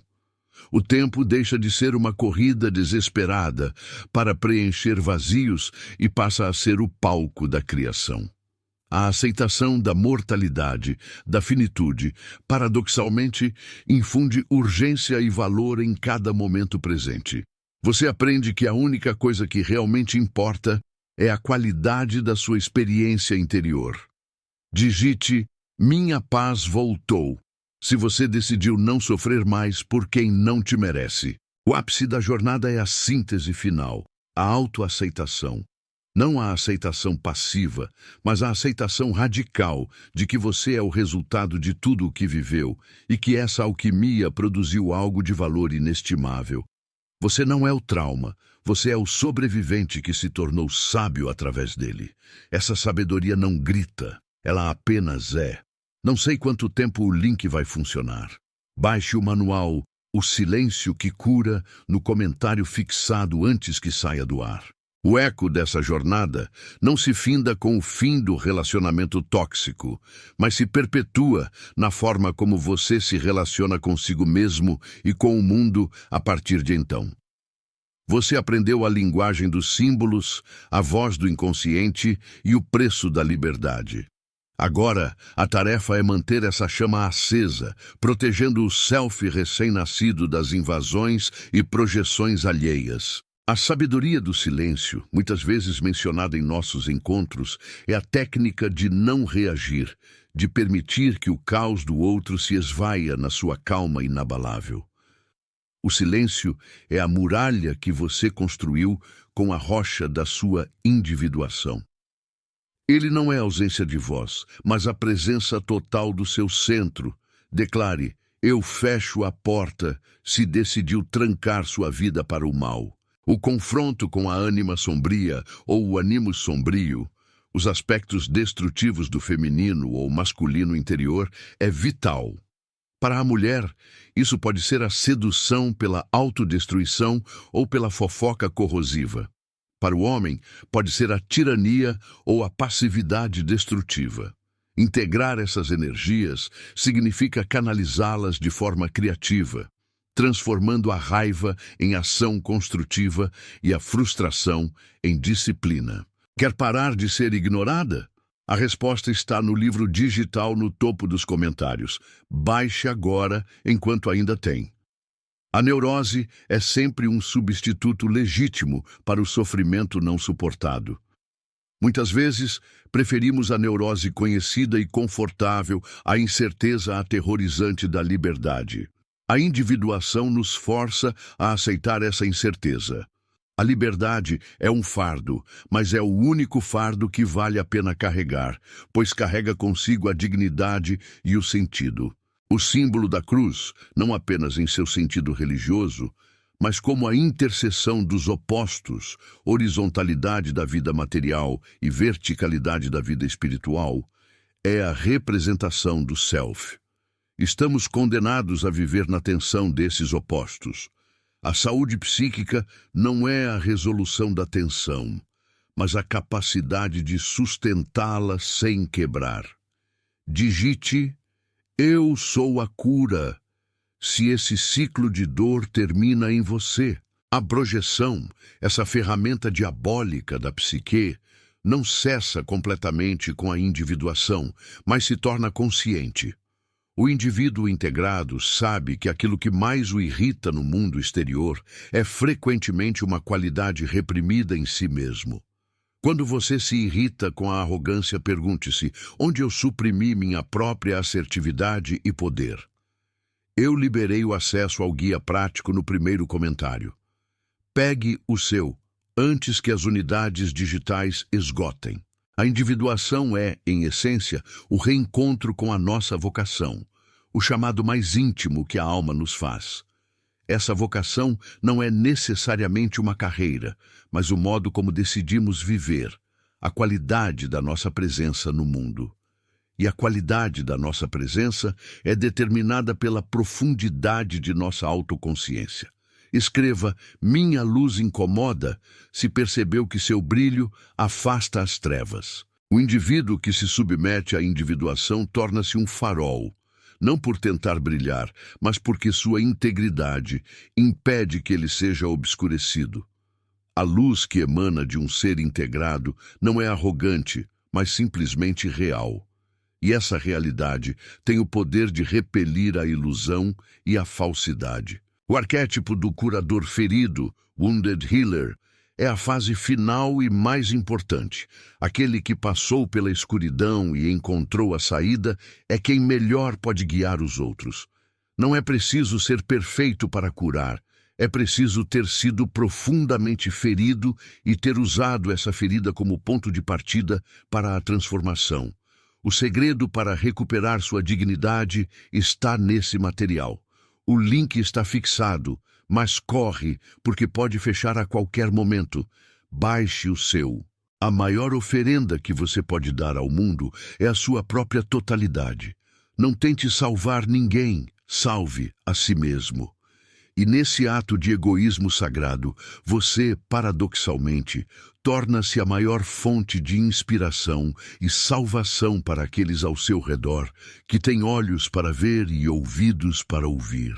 O tempo deixa de ser uma corrida desesperada para preencher vazios e passa a ser o palco da criação. A aceitação da mortalidade, da finitude, paradoxalmente, infunde urgência e valor em cada momento presente. Você aprende que a única coisa que realmente importa é a qualidade da sua experiência interior. Digite: "Minha paz voltou", se você decidiu não sofrer mais por quem não te merece. O ápice da jornada é a síntese final, a autoaceitação. Não a aceitação passiva, mas a aceitação radical de que você é o resultado de tudo o que viveu e que essa alquimia produziu algo de valor inestimável. Você não é o trauma, você é o sobrevivente que se tornou sábio através dele. Essa sabedoria não grita, ela apenas é. Não sei quanto tempo o link vai funcionar. Baixe o manual O Silêncio que Cura no comentário fixado antes que saia do ar. O eco dessa jornada não se finda com o fim do relacionamento tóxico, mas se perpetua na forma como você se relaciona consigo mesmo e com o mundo a partir de então. Você aprendeu a linguagem dos símbolos, a voz do inconsciente e o preço da liberdade. Agora, a tarefa é manter essa chama acesa, protegendo o self recém-nascido das invasões e projeções alheias. A sabedoria do silêncio, muitas vezes mencionada em nossos encontros, é a técnica de não reagir, de permitir que o caos do outro se esvaia na sua calma inabalável. O silêncio é a muralha que você construiu com a rocha da sua individuação. Ele não é a ausência de voz, mas a presença total do seu centro. Declare: "Eu fecho a porta", se decidiu trancar sua vida para o mal. O confronto com a ânima sombria ou o ânimo sombrio, os aspectos destrutivos do feminino ou masculino interior, é vital. Para a mulher, isso pode ser a sedução pela autodestruição ou pela fofoca corrosiva. Para o homem, pode ser a tirania ou a passividade destrutiva. Integrar essas energias significa canalizá-las de forma criativa, transformando a raiva em ação construtiva e a frustração em disciplina. Quer parar de ser ignorada? A resposta está no livro digital no topo dos comentários. Baixe agora enquanto ainda tem. A neurose é sempre um substituto legítimo para o sofrimento não suportado. Muitas vezes, preferimos a neurose conhecida e confortável à incerteza aterrorizante da liberdade. A individuação nos força a aceitar essa incerteza. A liberdade é um fardo, mas é o único fardo que vale a pena carregar, pois carrega consigo a dignidade e o sentido. O símbolo da cruz, não apenas em seu sentido religioso, mas como a interseção dos opostos, horizontalidade da vida material e verticalidade da vida espiritual, é a representação do self. Estamos condenados a viver na tensão desses opostos. A saúde psíquica não é a resolução da tensão, mas a capacidade de sustentá-la sem quebrar. Digite: eu sou a cura. Se esse ciclo de dor termina em você, a projeção, essa ferramenta diabólica da psique, não cessa completamente com a individuação, mas se torna consciente. O indivíduo integrado sabe que aquilo que mais o irrita no mundo exterior é frequentemente uma qualidade reprimida em si mesmo. Quando você se irrita com a arrogância, pergunte-se: onde eu suprimi minha própria assertividade e poder? Eu liberei o acesso ao guia prático no primeiro comentário. Pegue o seu, antes que as unidades digitais esgotem. A individuação é, em essência, o reencontro com a nossa vocação, o chamado mais íntimo que a alma nos faz. Essa vocação não é necessariamente uma carreira, mas o modo como decidimos viver, a qualidade da nossa presença no mundo. E a qualidade da nossa presença é determinada pela profundidade de nossa autoconsciência. Escreva: minha luz incomoda, se percebeu que seu brilho afasta as trevas. O indivíduo que se submete à individuação torna-se um farol, não por tentar brilhar, mas porque sua integridade impede que ele seja obscurecido. A luz que emana de um ser integrado não é arrogante, mas simplesmente real. E essa realidade tem o poder de repelir a ilusão e a falsidade. O arquétipo do curador ferido, Wounded Healer, é a fase final e mais importante. Aquele que passou pela escuridão e encontrou a saída é quem melhor pode guiar os outros. Não é preciso ser perfeito para curar. É preciso ter sido profundamente ferido e ter usado essa ferida como ponto de partida para a transformação. O segredo para recuperar sua dignidade está nesse material. O link está fixado, mas corre, porque pode fechar a qualquer momento. Baixe o seu. A maior oferenda que você pode dar ao mundo é a sua própria totalidade. Não tente salvar ninguém, salve a si mesmo. E nesse ato de egoísmo sagrado, você, paradoxalmente, torna-se a maior fonte de inspiração e salvação para aqueles ao seu redor, que têm olhos para ver e ouvidos para ouvir.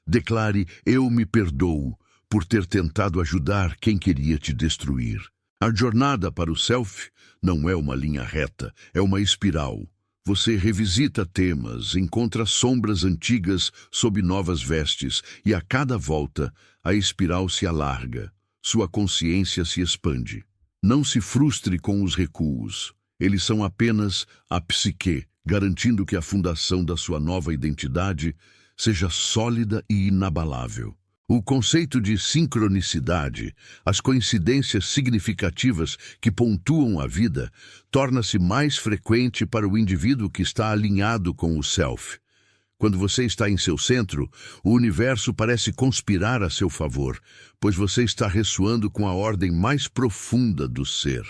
Declare: eu me perdoo por ter tentado ajudar quem queria te destruir. A jornada para o self não é uma linha reta, é uma espiral. Você revisita temas, encontra sombras antigas sob novas vestes, e a cada volta a espiral se alarga, sua consciência se expande. Não se frustre com os recuos. Eles são apenas a psique, garantindo que a fundação da sua nova identidade seja sólida e inabalável. O conceito de sincronicidade, as coincidências significativas que pontuam a vida, torna-se mais frequente para o indivíduo que está alinhado com o self. Quando você está em seu centro, o universo parece conspirar a seu favor, pois você está ressoando com a ordem mais profunda do ser.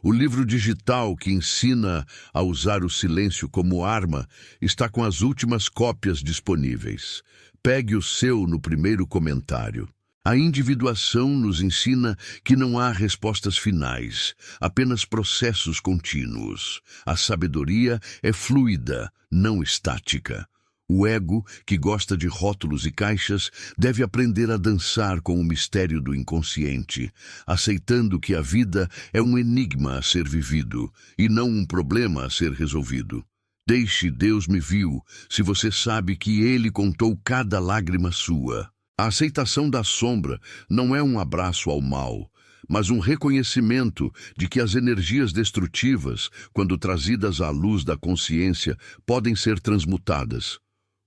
O livro digital que ensina a usar o silêncio como arma está com as últimas cópias disponíveis. Pegue o seu no primeiro comentário. A individuação nos ensina que não há respostas finais, apenas processos contínuos. A sabedoria é fluida, não estática. O ego, que gosta de rótulos e caixas, deve aprender a dançar com o mistério do inconsciente, aceitando que a vida é um enigma a ser vivido e não um problema a ser resolvido. Deixe Deus me viu, se você sabe que Ele contou cada lágrima sua. A aceitação da sombra não é um abraço ao mal, mas um reconhecimento de que as energias destrutivas, quando trazidas à luz da consciência, podem ser transmutadas.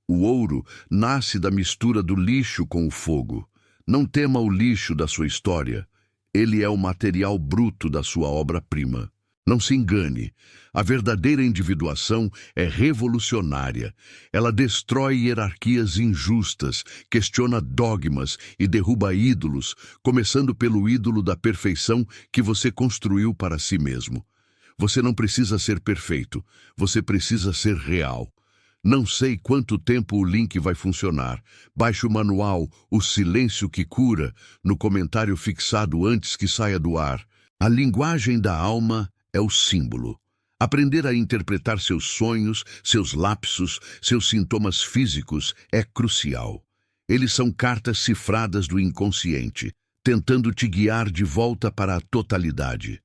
O ouro nasce da mistura do lixo com o fogo. Não tema o lixo da sua história. Ele é o material bruto da sua obra-prima. Não se engane, a verdadeira individuação é revolucionária. Ela destrói hierarquias injustas, questiona dogmas e derruba ídolos, começando pelo ídolo da perfeição que você construiu para si mesmo. Você não precisa ser perfeito, você precisa ser real. Não sei quanto tempo o link vai funcionar. Baixe o manual O Silêncio que Cura no comentário fixado antes que saia do ar. A linguagem da alma é o símbolo. Aprender a interpretar seus sonhos, seus lapsos, seus sintomas físicos é crucial. Eles são cartas cifradas do inconsciente, tentando te guiar de volta para a totalidade.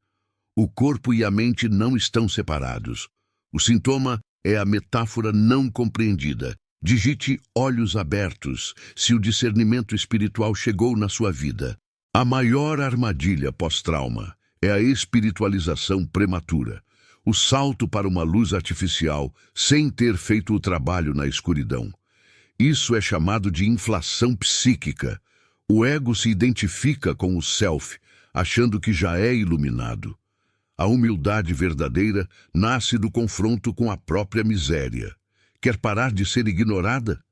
O corpo e a mente não estão separados. O sintoma é a metáfora não compreendida. Digite olhos abertos se o discernimento espiritual chegou na sua vida. A maior armadilha pós-trauma é a espiritualização prematura, o salto para uma luz artificial sem ter feito o trabalho na escuridão. Isso é chamado de inflação psíquica. O ego se identifica com o self, achando que já é iluminado. A humildade verdadeira nasce do confronto com a própria miséria. Quer parar de ser ignorada?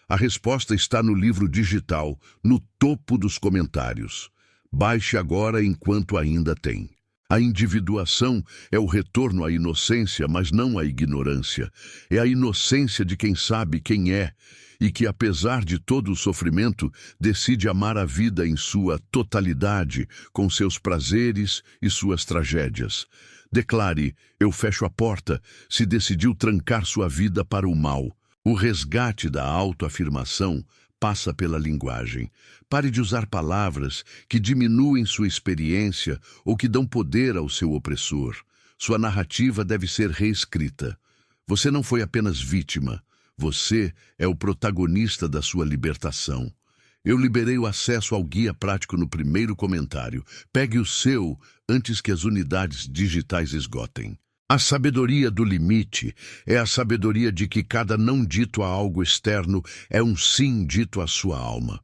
A resposta está no livro digital, no topo dos comentários. Baixe agora enquanto ainda tem. A individuação é o retorno à inocência, mas não à ignorância. É a inocência de quem sabe quem é e que, apesar de todo o sofrimento, decide amar a vida em sua totalidade, com seus prazeres e suas tragédias. Declare, eu fecho a porta, se decidiu trancar sua vida para o mal. O resgate da autoafirmação passa pela linguagem. Pare de usar palavras que diminuem sua experiência ou que dão poder ao seu opressor. Sua narrativa deve ser reescrita. Você não foi apenas vítima. Você é o protagonista da sua libertação. Eu liberei o acesso ao guia prático no primeiro comentário. Pegue o seu antes que as unidades digitais esgotem. A sabedoria do limite é a sabedoria de que cada não dito a algo externo é um sim dito à sua alma.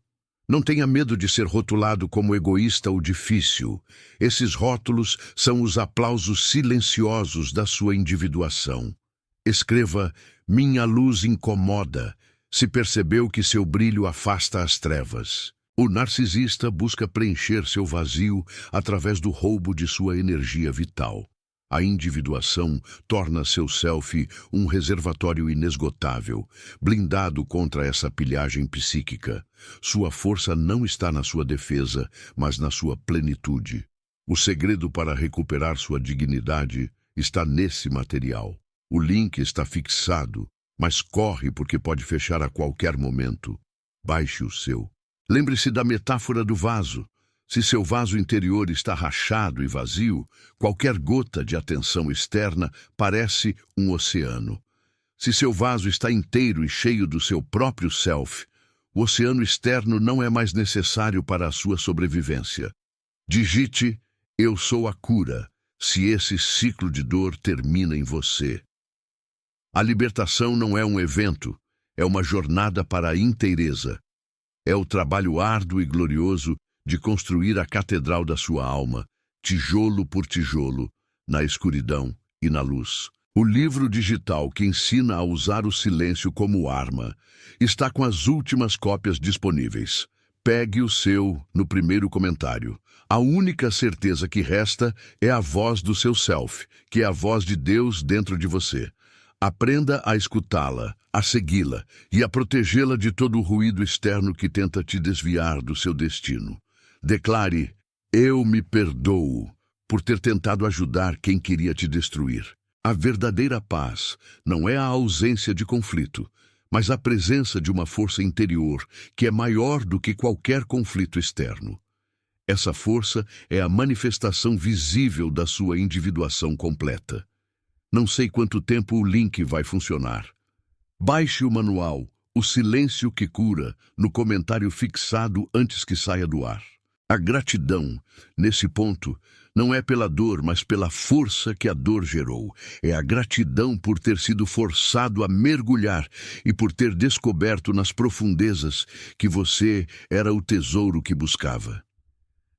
Não tenha medo de ser rotulado como egoísta ou difícil. Esses rótulos são os aplausos silenciosos da sua individuação. Escreva, minha luz incomoda, se percebeu que seu brilho afasta as trevas. O narcisista busca preencher seu vazio através do roubo de sua energia vital. A individuação torna seu self um reservatório inesgotável, blindado contra essa pilhagem psíquica. Sua força não está na sua defesa, mas na sua plenitude. O segredo para recuperar sua dignidade está nesse material. O link está fixado, mas corre porque pode fechar a qualquer momento. Baixe o seu. Lembre-se da metáfora do vaso. Se seu vaso interior está rachado e vazio, qualquer gota de atenção externa parece um oceano. Se seu vaso está inteiro e cheio do seu próprio self, o oceano externo não é mais necessário para a sua sobrevivência. Digite, eu sou a cura, se esse ciclo de dor termina em você. A libertação não é um evento, é uma jornada para a inteireza. É o trabalho árduo e glorioso de construir a catedral da sua alma, tijolo por tijolo, na escuridão e na luz. O livro digital que ensina a usar o silêncio como arma está com as últimas cópias disponíveis. Pegue o seu no primeiro comentário. A única certeza que resta é a voz do seu self, que é a voz de Deus dentro de você. Aprenda a escutá-la, a segui-la e a protegê-la de todo o ruído externo que tenta te desviar do seu destino. Declare: eu me perdoo por ter tentado ajudar quem queria te destruir. A verdadeira paz não é a ausência de conflito, mas a presença de uma força interior que é maior do que qualquer conflito externo. Essa força é a manifestação visível da sua individuação completa. Não sei quanto tempo o link vai funcionar. Baixe o manual O Silêncio que Cura no comentário fixado antes que saia do ar. A gratidão, nesse ponto, não é pela dor, mas pela força que a dor gerou. É a gratidão por ter sido forçado a mergulhar e por ter descoberto nas profundezas que você era o tesouro que buscava.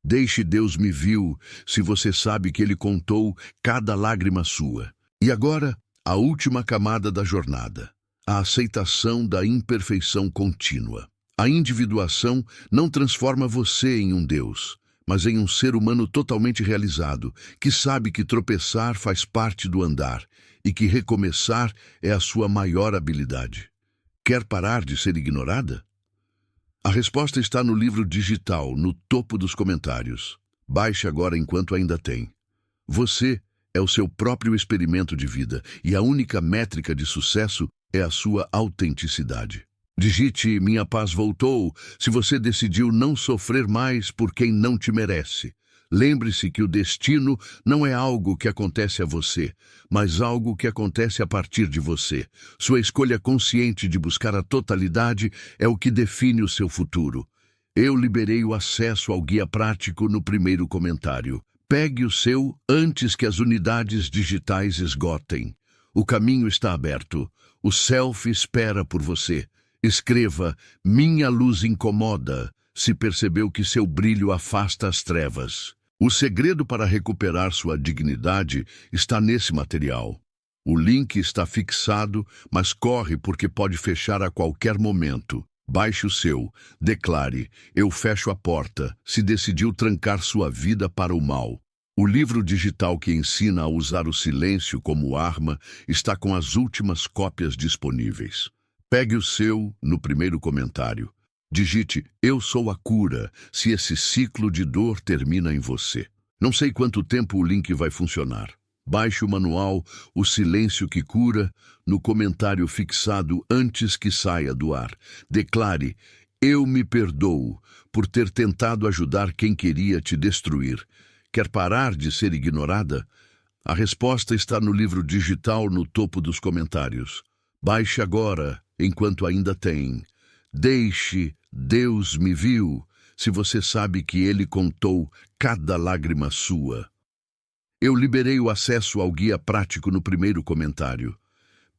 Deixe Deus me viu, se você sabe que Ele contou cada lágrima sua. E agora, a última camada da jornada, a aceitação da imperfeição contínua. A individuação não transforma você em um Deus, mas em um ser humano totalmente realizado, que sabe que tropeçar faz parte do andar e que recomeçar é a sua maior habilidade. Quer parar de ser ignorada? A resposta está no livro digital, no topo dos comentários. Baixe agora enquanto ainda tem. Você é o seu próprio experimento de vida e a única métrica de sucesso é a sua autenticidade. Digite Minha Paz Voltou se você decidiu não sofrer mais por quem não te merece. Lembre-se que o destino não é algo que acontece a você, mas algo que acontece a partir de você. Sua escolha consciente de buscar a totalidade é o que define o seu futuro. Eu liberei o acesso ao guia prático no primeiro comentário. Pegue o seu antes que as unidades digitais esgotem. O caminho está aberto. O self espera por você. Escreva: minha luz incomoda, se percebeu que seu brilho afasta as trevas. O segredo para recuperar sua dignidade está nesse material. O link está fixado, mas corre porque pode fechar a qualquer momento. Baixe o seu. Declare: eu fecho a porta, se decidiu trancar sua vida para o mal. O livro digital que ensina a usar o silêncio como arma está com as últimas cópias disponíveis. Pegue o seu no primeiro comentário. Digite Eu sou a cura, se esse ciclo de dor termina em você. Não sei quanto tempo o link vai funcionar. Baixe o manual O Silêncio que Cura no comentário fixado antes que saia do ar. Declare: eu me perdoo por ter tentado ajudar quem queria te destruir. Quer parar de ser ignorada? A resposta está no livro digital no topo dos comentários. Baixe agora, enquanto ainda tem. Deixe Deus me viu, se você sabe que Ele contou cada lágrima sua. Eu liberei o acesso ao guia prático no primeiro comentário.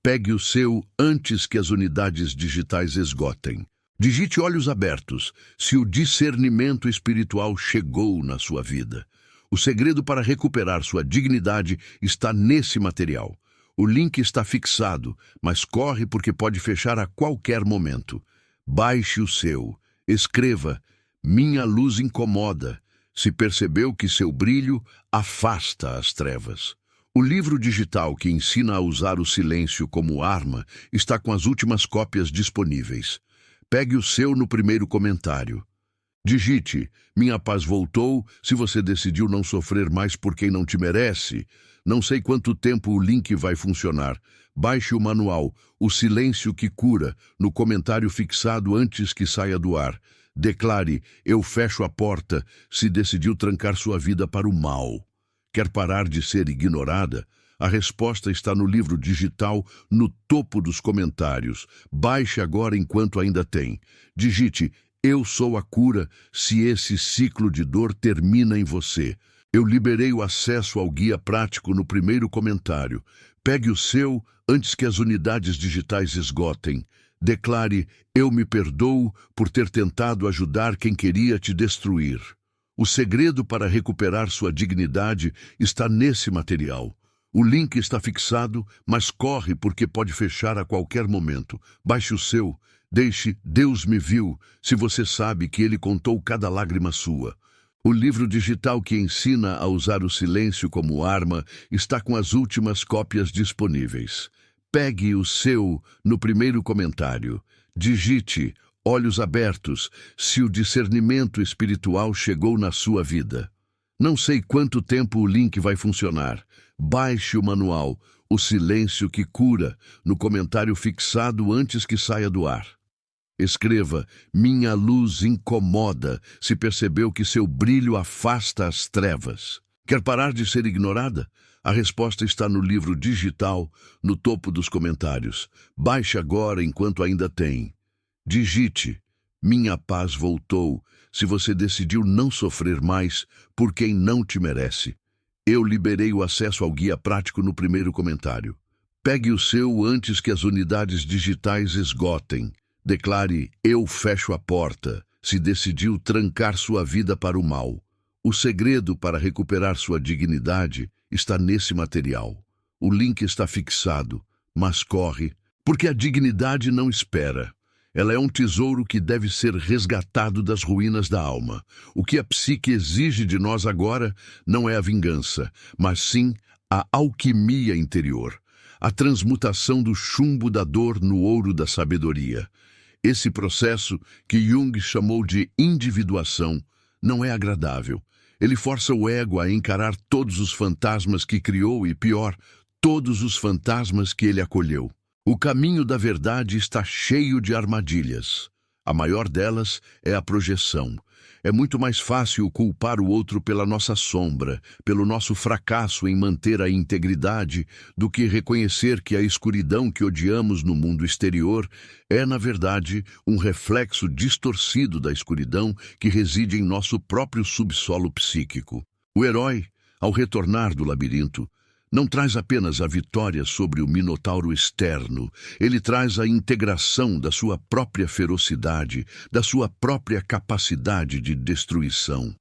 Pegue o seu antes que as unidades digitais esgotem. Digite olhos abertos, se o discernimento espiritual chegou na sua vida. O segredo para recuperar sua dignidade está nesse material. O link está fixado, mas corre porque pode fechar a qualquer momento. Baixe o seu. Escreva: minha luz incomoda, se percebeu que seu brilho afasta as trevas. O livro digital que ensina a usar o silêncio como arma está com as últimas cópias disponíveis. Pegue o seu no primeiro comentário. Digite Minha Paz Voltou se você decidiu não sofrer mais por quem não te merece. Não sei quanto tempo o link vai funcionar. Baixe o manual O Silêncio que Cura no comentário fixado antes que saia do ar. Declare: eu fecho a porta, se decidiu trancar sua vida para o mal. Quer parar de ser ignorada? A resposta está no livro digital no topo dos comentários. Baixe agora enquanto ainda tem. Digite Eu sou a cura, se esse ciclo de dor termina em você. Eu liberei o acesso ao guia prático no primeiro comentário. Pegue o seu antes que as unidades digitais esgotem. Declare: eu me perdoo por ter tentado ajudar quem queria te destruir. O segredo para recuperar sua dignidade está nesse material. O link está fixado, mas corre porque pode fechar a qualquer momento. Baixe o seu. Deixe Deus me viu, se você sabe que Ele contou cada lágrima sua. O livro digital que ensina a usar o silêncio como arma está com as últimas cópias disponíveis. Pegue o seu no primeiro comentário. Digite, olhos abertos, se o discernimento espiritual chegou na sua vida. Não sei quanto tempo o link vai funcionar. Baixe o manual, O Silêncio que Cura, no comentário fixado antes que saia do ar. Escreva, minha luz incomoda, se percebeu que seu brilho afasta as trevas. Quer parar de ser ignorada? A resposta está no livro digital, no topo dos comentários. Baixe agora enquanto ainda tem. Digite, minha paz voltou, se você decidiu não sofrer mais por quem não te merece. Eu liberei o acesso ao guia prático no primeiro comentário. Pegue o seu antes que as unidades digitais esgotem. Declare, eu fecho a porta, se decidiu trancar sua vida para o mal. O segredo para recuperar sua dignidade está nesse material. O link está fixado, mas corre, porque a dignidade não espera. Ela é um tesouro que deve ser resgatado das ruínas da alma. O que a psique exige de nós agora não é a vingança, mas sim a alquimia interior, a transmutação do chumbo da dor no ouro da sabedoria. Esse processo, que Jung chamou de individuação, não é agradável. Ele força o ego a encarar todos os fantasmas que criou e, pior, todos os fantasmas que ele acolheu. O caminho da verdade está cheio de armadilhas. A maior delas é a projeção. É muito mais fácil culpar o outro pela nossa sombra, pelo nosso fracasso em manter a integridade, do que reconhecer que a escuridão que odiamos no mundo exterior é, na verdade, um reflexo distorcido da escuridão que reside em nosso próprio subsolo psíquico. O herói, ao retornar do labirinto, não traz apenas a vitória sobre o minotauro externo, ele traz a integração da sua própria ferocidade, da sua própria capacidade de destruição.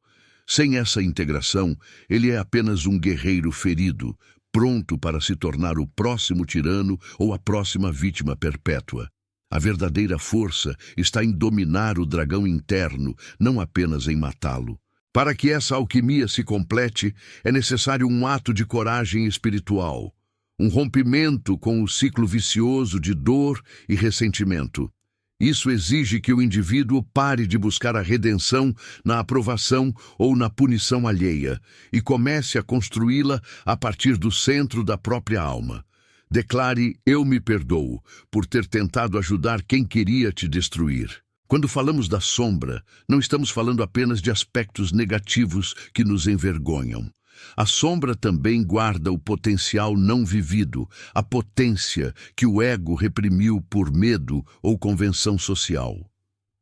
Sem essa integração, ele é apenas um guerreiro ferido, pronto para se tornar o próximo tirano ou a próxima vítima perpétua. A verdadeira força está em dominar o dragão interno, não apenas em matá-lo. Para que essa alquimia se complete, é necessário um ato de coragem espiritual, um rompimento com o ciclo vicioso de dor e ressentimento. Isso exige que o indivíduo pare de buscar a redenção na aprovação ou na punição alheia e comece a construí-la a partir do centro da própria alma. Declare, eu me perdoo por ter tentado ajudar quem queria te destruir. Quando falamos da sombra, não estamos falando apenas de aspectos negativos que nos envergonham. A sombra também guarda o potencial não vivido, a potência que o ego reprimiu por medo ou convenção social.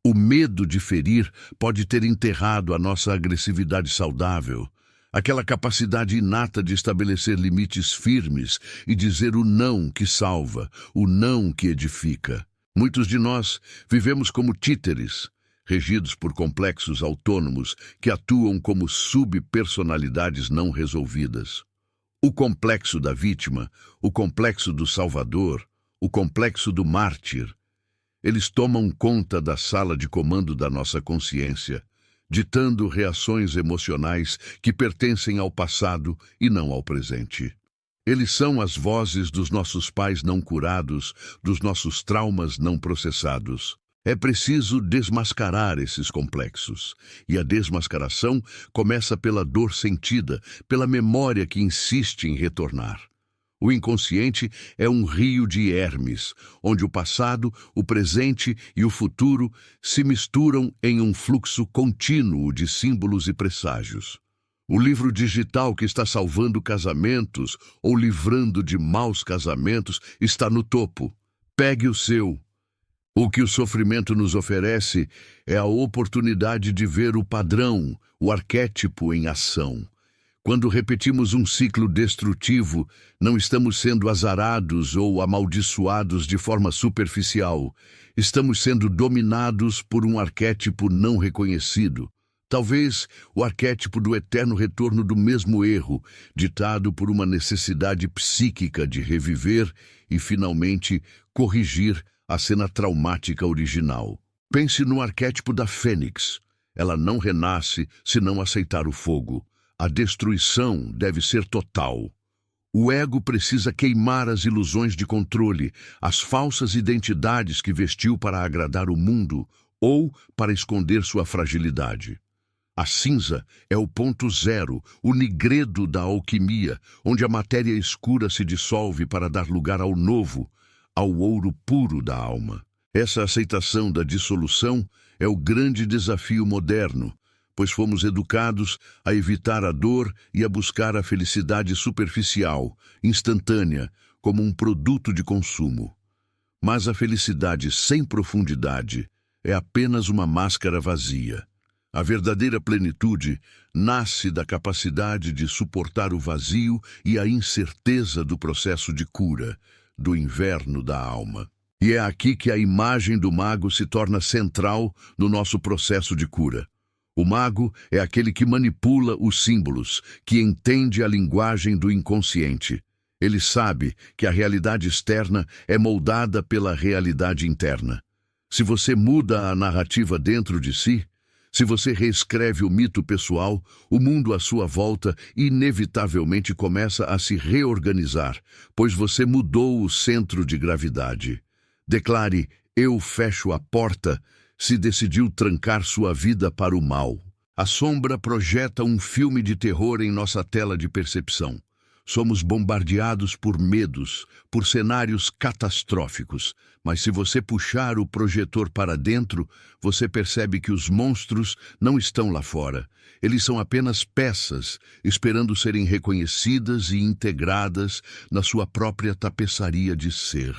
O medo de ferir pode ter enterrado a nossa agressividade saudável, aquela capacidade inata de estabelecer limites firmes e dizer o não que salva, o não que edifica. Muitos de nós vivemos como títeres, regidos por complexos autônomos que atuam como subpersonalidades não resolvidas. O complexo da vítima, o complexo do salvador, o complexo do mártir. Eles tomam conta da sala de comando da nossa consciência, ditando reações emocionais que pertencem ao passado e não ao presente. Eles são as vozes dos nossos pais não curados, dos nossos traumas não processados. É preciso desmascarar esses complexos. E a desmascaração começa pela dor sentida, pela memória que insiste em retornar. O inconsciente é um rio de Hermes, onde o passado, o presente e o futuro se misturam em um fluxo contínuo de símbolos e presságios. O livro digital que está salvando casamentos ou livrando de maus casamentos está no topo. Pegue o seu. O que o sofrimento nos oferece é a oportunidade de ver o padrão, o arquétipo em ação. Quando repetimos um ciclo destrutivo, não estamos sendo azarados ou amaldiçoados de forma superficial. Estamos sendo dominados por um arquétipo não reconhecido. Talvez o arquétipo do eterno retorno do mesmo erro, ditado por uma necessidade psíquica de reviver e, finalmente, corrigir a cena traumática original. Pense no arquétipo da fênix. Ela não renasce se não aceitar o fogo. A destruição deve ser total. O ego precisa queimar as ilusões de controle, as falsas identidades que vestiu para agradar o mundo ou para esconder sua fragilidade. A cinza é o ponto zero, o nigredo da alquimia, onde a matéria escura se dissolve para dar lugar ao novo, ao ouro puro da alma. Essa aceitação da dissolução é o grande desafio moderno, pois fomos educados a evitar a dor e a buscar a felicidade superficial, instantânea, como um produto de consumo. Mas a felicidade sem profundidade é apenas uma máscara vazia. A verdadeira plenitude nasce da capacidade de suportar o vazio e a incerteza do processo de cura, do inverno da alma. E é aqui que a imagem do mago se torna central no nosso processo de cura. O mago é aquele que manipula os símbolos, que entende a linguagem do inconsciente. Ele sabe que a realidade externa é moldada pela realidade interna. Se você muda a narrativa dentro de si, se você reescreve o mito pessoal, o mundo à sua volta inevitavelmente começa a se reorganizar, pois você mudou o centro de gravidade. Declare, eu fecho a porta, se decidiu trancar sua vida para o mal. A sombra projeta um filme de terror em nossa tela de percepção. Somos bombardeados por medos, por cenários catastróficos. Mas se você puxar o projetor para dentro, você percebe que os monstros não estão lá fora. Eles são apenas peças, esperando serem reconhecidas e integradas na sua própria tapeçaria de ser.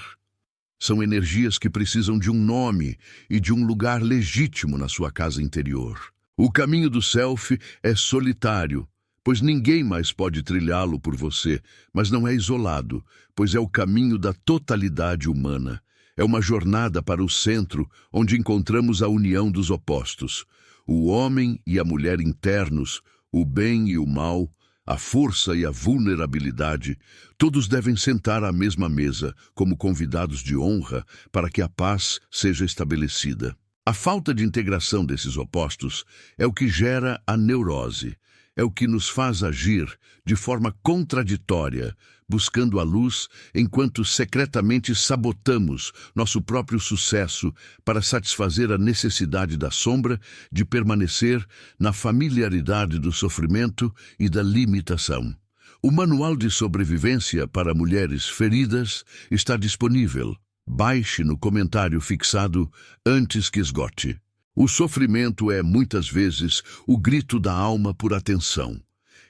São energias que precisam de um nome e de um lugar legítimo na sua casa interior. O caminho do self é solitário, pois ninguém mais pode trilhá-lo por você, mas não é isolado, pois é o caminho da totalidade humana. É uma jornada para o centro, onde encontramos a união dos opostos. O homem e a mulher internos, o bem e o mal, a força e a vulnerabilidade, todos devem sentar à mesma mesa, como convidados de honra, para que a paz seja estabelecida. A falta de integração desses opostos é o que gera a neurose, é o que nos faz agir de forma contraditória, buscando a luz, enquanto secretamente sabotamos nosso próprio sucesso para satisfazer a necessidade da sombra de permanecer na familiaridade do sofrimento e da limitação. O Manual de Sobrevivência para Mulheres Feridas está disponível. Baixe no comentário fixado antes que esgote. O sofrimento é, muitas vezes, o grito da alma por atenção.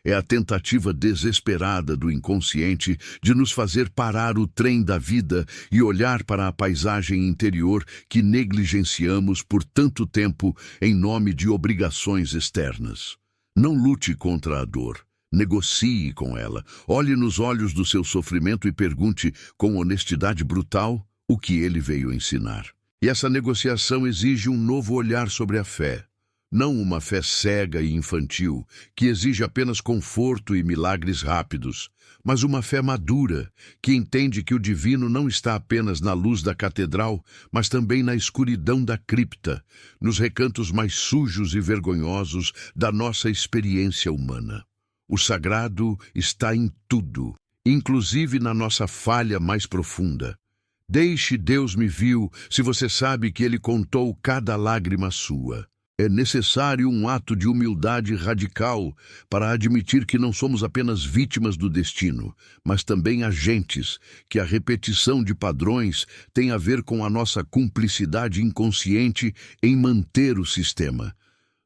É a tentativa desesperada do inconsciente de nos fazer parar o trem da vida e olhar para a paisagem interior que negligenciamos por tanto tempo em nome de obrigações externas. Não lute contra a dor. Negocie com ela. Olhe nos olhos do seu sofrimento e pergunte, com honestidade brutal, o que ele veio ensinar. E essa negociação exige um novo olhar sobre a fé. Não uma fé cega e infantil, que exige apenas conforto e milagres rápidos, mas uma fé madura, que entende que o divino não está apenas na luz da catedral, mas também na escuridão da cripta, nos recantos mais sujos e vergonhosos da nossa experiência humana. O sagrado está em tudo, inclusive na nossa falha mais profunda. Deixe Deus me viu, se você sabe que Ele contou cada lágrima sua. É necessário um ato de humildade radical para admitir que não somos apenas vítimas do destino, mas também agentes, que a repetição de padrões tem a ver com a nossa cumplicidade inconsciente em manter o sistema.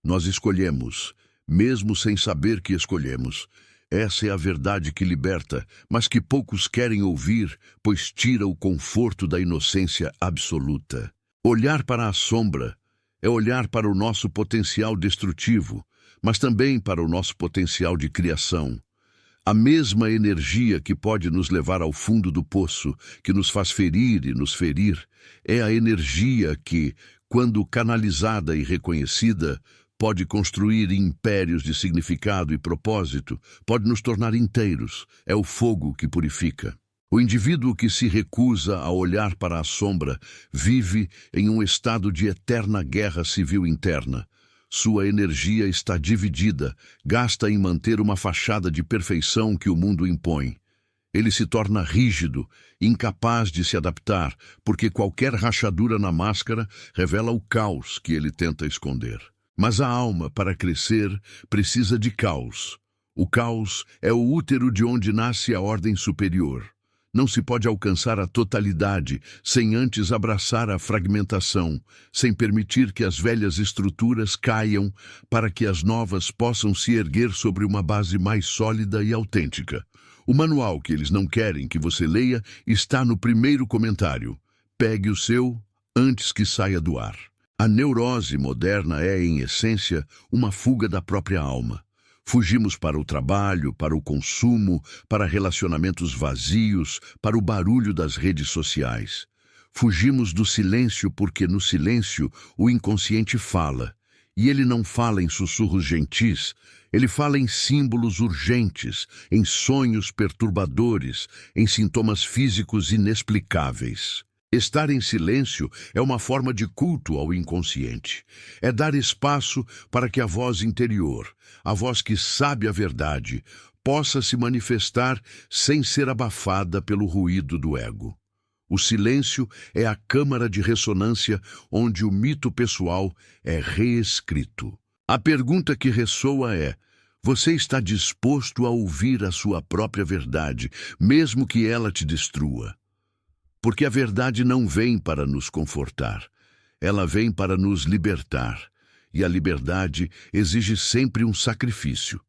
Nós escolhemos, mesmo sem saber que escolhemos. Essa é a verdade que liberta, mas que poucos querem ouvir, pois tira o conforto da inocência absoluta. Olhar para a sombra é olhar para o nosso potencial destrutivo, mas também para o nosso potencial de criação. A mesma energia que pode nos levar ao fundo do poço, que nos faz ferir e nos ferir, é a energia que, quando canalizada e reconhecida, pode construir impérios de significado e propósito, pode nos tornar inteiros. É o fogo que purifica. O indivíduo que se recusa a olhar para a sombra vive em um estado de eterna guerra civil interna. Sua energia está dividida, gasta em manter uma fachada de perfeição que o mundo impõe. Ele se torna rígido, incapaz de se adaptar, porque qualquer rachadura na máscara revela o caos que ele tenta esconder. Mas a alma, para crescer, precisa de caos. O caos é o útero de onde nasce a ordem superior. Não se pode alcançar a totalidade sem antes abraçar a fragmentação, sem permitir que as velhas estruturas caiam para que as novas possam se erguer sobre uma base mais sólida e autêntica. O manual que eles não querem que você leia está no primeiro comentário. Pegue o seu antes que saia do ar. A neurose moderna é, em essência, uma fuga da própria alma. Fugimos para o trabalho, para o consumo, para relacionamentos vazios, para o barulho das redes sociais. Fugimos do silêncio porque no silêncio o inconsciente fala. E ele não fala em sussurros gentis, ele fala em símbolos urgentes, em sonhos perturbadores, em sintomas físicos inexplicáveis. Estar em silêncio é uma forma de culto ao inconsciente. É dar espaço para que a voz interior, a voz que sabe a verdade, possa se manifestar sem ser abafada pelo ruído do ego. O silêncio é a câmara de ressonância onde o mito pessoal é reescrito. A pergunta que ressoa é: você está disposto a ouvir a sua própria verdade, mesmo que ela te destrua? Porque a verdade não vem para nos confortar, ela vem para nos libertar. E a liberdade exige sempre um sacrifício.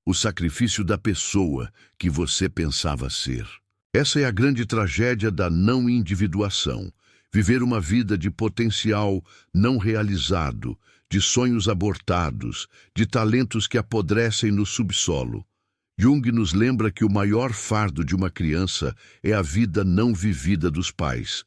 O sacrifício da pessoa que você pensava ser. Essa é a grande tragédia da não individuação. Viver uma vida de potencial não realizado, de sonhos abortados, de talentos que apodrecem no subsolo. Jung nos lembra que o maior fardo de uma criança é a vida não vivida dos pais,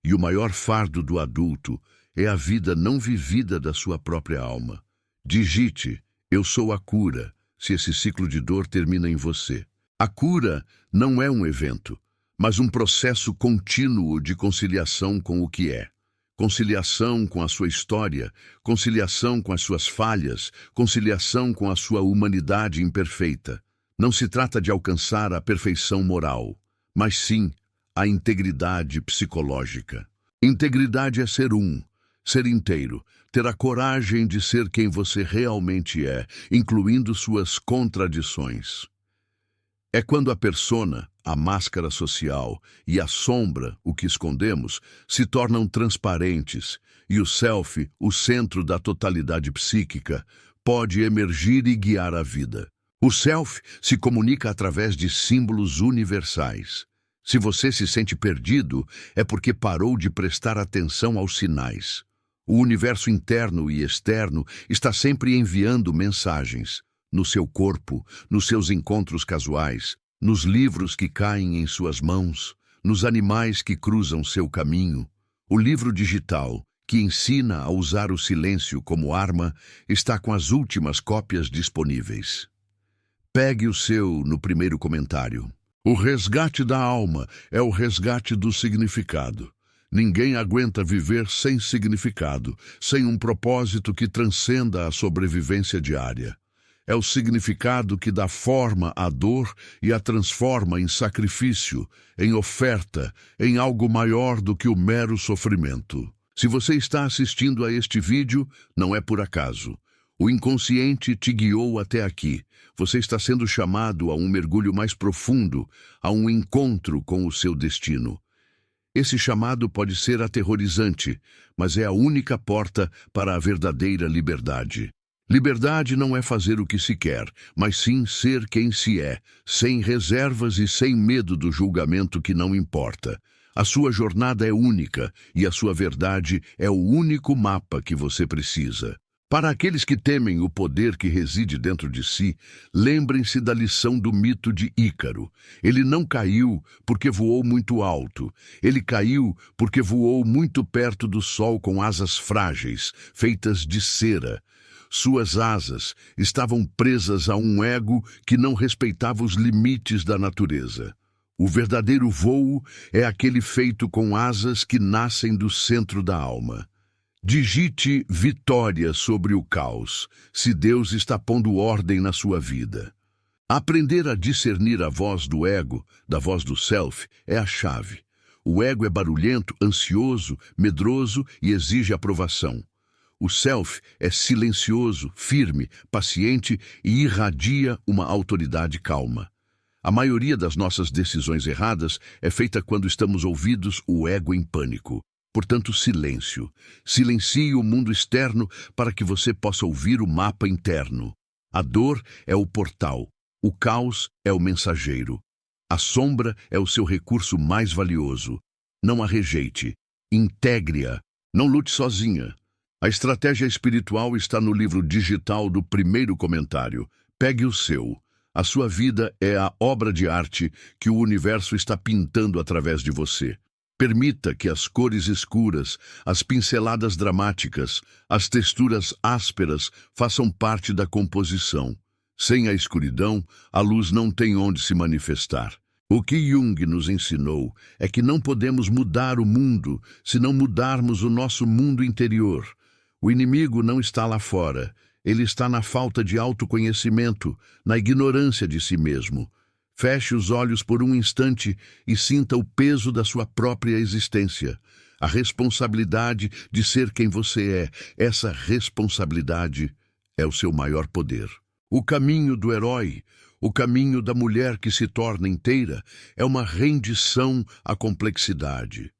e o maior fardo do adulto é a vida não vivida da sua própria alma. Digite: eu sou a cura, se esse ciclo de dor termina em você. A cura não é um evento, mas um processo contínuo de conciliação com o que é. Conciliação com a sua história, conciliação com as suas falhas, conciliação com a sua humanidade imperfeita. Não se trata de alcançar a perfeição moral, mas sim a integridade psicológica. Integridade é ser inteiro, ter a coragem de ser quem você realmente é, incluindo suas contradições. É quando a persona, a máscara social, e a sombra, o que escondemos, se tornam transparentes, e o self, o centro da totalidade psíquica, pode emergir e guiar a vida. O self se comunica através de símbolos universais. Se você se sente perdido, é porque parou de prestar atenção aos sinais. O universo interno e externo está sempre enviando mensagens. No seu corpo, nos seus encontros casuais, nos livros que caem em suas mãos, nos animais que cruzam seu caminho. O livro digital, que ensina a usar o silêncio como arma, está com as últimas cópias disponíveis. Pegue o seu no primeiro comentário. O resgate da alma é o resgate do significado. Ninguém aguenta viver sem significado, sem um propósito que transcenda a sobrevivência diária. É o significado que dá forma à dor e a transforma em sacrifício, em oferta, em algo maior do que o mero sofrimento. Se você está assistindo a este vídeo, não é por acaso. O inconsciente te guiou até aqui. Você está sendo chamado a um mergulho mais profundo, a um encontro com o seu destino. Esse chamado pode ser aterrorizante, mas é a única porta para a verdadeira liberdade. Liberdade não é fazer o que se quer, mas sim ser quem se é, sem reservas e sem medo do julgamento que não importa. A sua jornada é única e a sua verdade é o único mapa que você precisa. Para aqueles que temem o poder que reside dentro de si, lembrem-se da lição do mito de Ícaro. Ele não caiu porque voou muito alto. Ele caiu porque voou muito perto do sol com asas frágeis, feitas de cera. Suas asas estavam presas a um ego que não respeitava os limites da natureza. O verdadeiro voo é aquele feito com asas que nascem do centro da alma. Digite vitória sobre o caos, se Deus está pondo ordem na sua vida. Aprender a discernir a voz do ego, da voz do self, é a chave. O ego é barulhento, ansioso, medroso e exige aprovação. O self é silencioso, firme, paciente e irradia uma autoridade calma. A maioria das nossas decisões erradas é feita quando estamos ouvidos o ego em pânico. Portanto, silêncio. Silencie o mundo externo para que você possa ouvir o mapa interno. A dor é o portal. O caos é o mensageiro. A sombra é o seu recurso mais valioso. Não a rejeite. Integre-a. Não lute sozinha. A estratégia espiritual está no livro digital do primeiro comentário. Pegue o seu. A sua vida é a obra de arte que o universo está pintando através de você. Permita que as cores escuras, as pinceladas dramáticas, as texturas ásperas façam parte da composição. Sem a escuridão, a luz não tem onde se manifestar. O que Jung nos ensinou é que não podemos mudar o mundo se não mudarmos o nosso mundo interior. O inimigo não está lá fora, ele está na falta de autoconhecimento, na ignorância de si mesmo. Feche os olhos por um instante e sinta o peso da sua própria existência. A responsabilidade de ser quem você é, essa responsabilidade é o seu maior poder. O caminho do herói, o caminho da mulher que se torna inteira, é uma rendição à complexidade.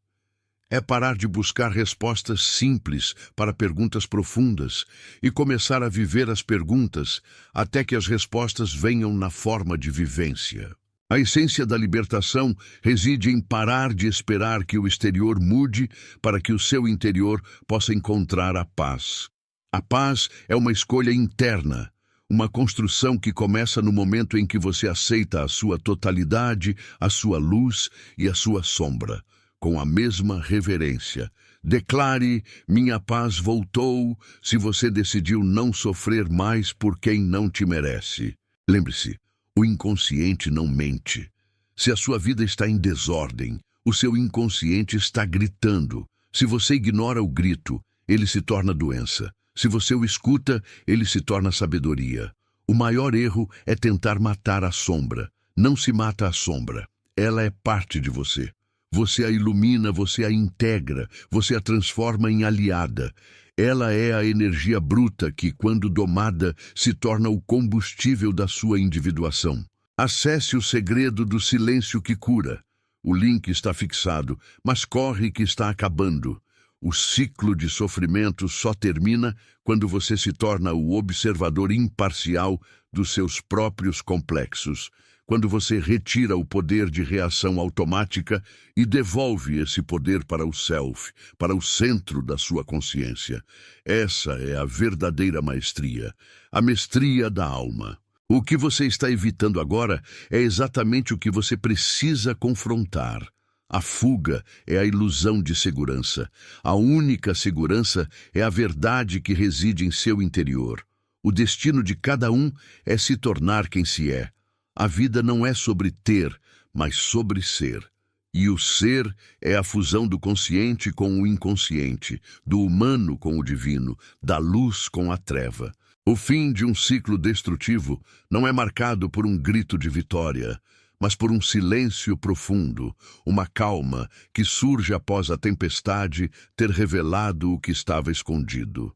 É parar de buscar respostas simples para perguntas profundas e começar a viver as perguntas até que as respostas venham na forma de vivência. A essência da libertação reside em parar de esperar que o exterior mude para que o seu interior possa encontrar a paz. A paz é uma escolha interna. Uma construção que começa no momento em que você aceita a sua totalidade, a sua luz e a sua sombra, com a mesma reverência. Declare: minha paz voltou, se você decidiu não sofrer mais por quem não te merece. Lembre-se, o inconsciente não mente. Se a sua vida está em desordem, o seu inconsciente está gritando. Se você ignora o grito, ele se torna doença. Se você o escuta, ele se torna sabedoria. O maior erro é tentar matar a sombra. Não se mata a sombra. Ela é parte de você. Você a ilumina, você a integra, você a transforma em aliada. Ela é a energia bruta que, quando domada, se torna o combustível da sua individuação. Acesse o segredo do silêncio que cura. O link está fixado, mas corre que está acabando. O ciclo de sofrimento só termina quando você se torna o observador imparcial dos seus próprios complexos, quando você retira o poder de reação automática e devolve esse poder para o self, para o centro da sua consciência. Essa é a verdadeira maestria, a mestria da alma. O que você está evitando agora é exatamente o que você precisa confrontar. A fuga é a ilusão de segurança. A única segurança é a verdade que reside em seu interior. O destino de cada um é se tornar quem se é. A vida não é sobre ter, mas sobre ser. E o ser é a fusão do consciente com o inconsciente, do humano com o divino, da luz com a treva. O fim de um ciclo destrutivo não é marcado por um grito de vitória, mas por um silêncio profundo, uma calma que surge após a tempestade ter revelado o que estava escondido.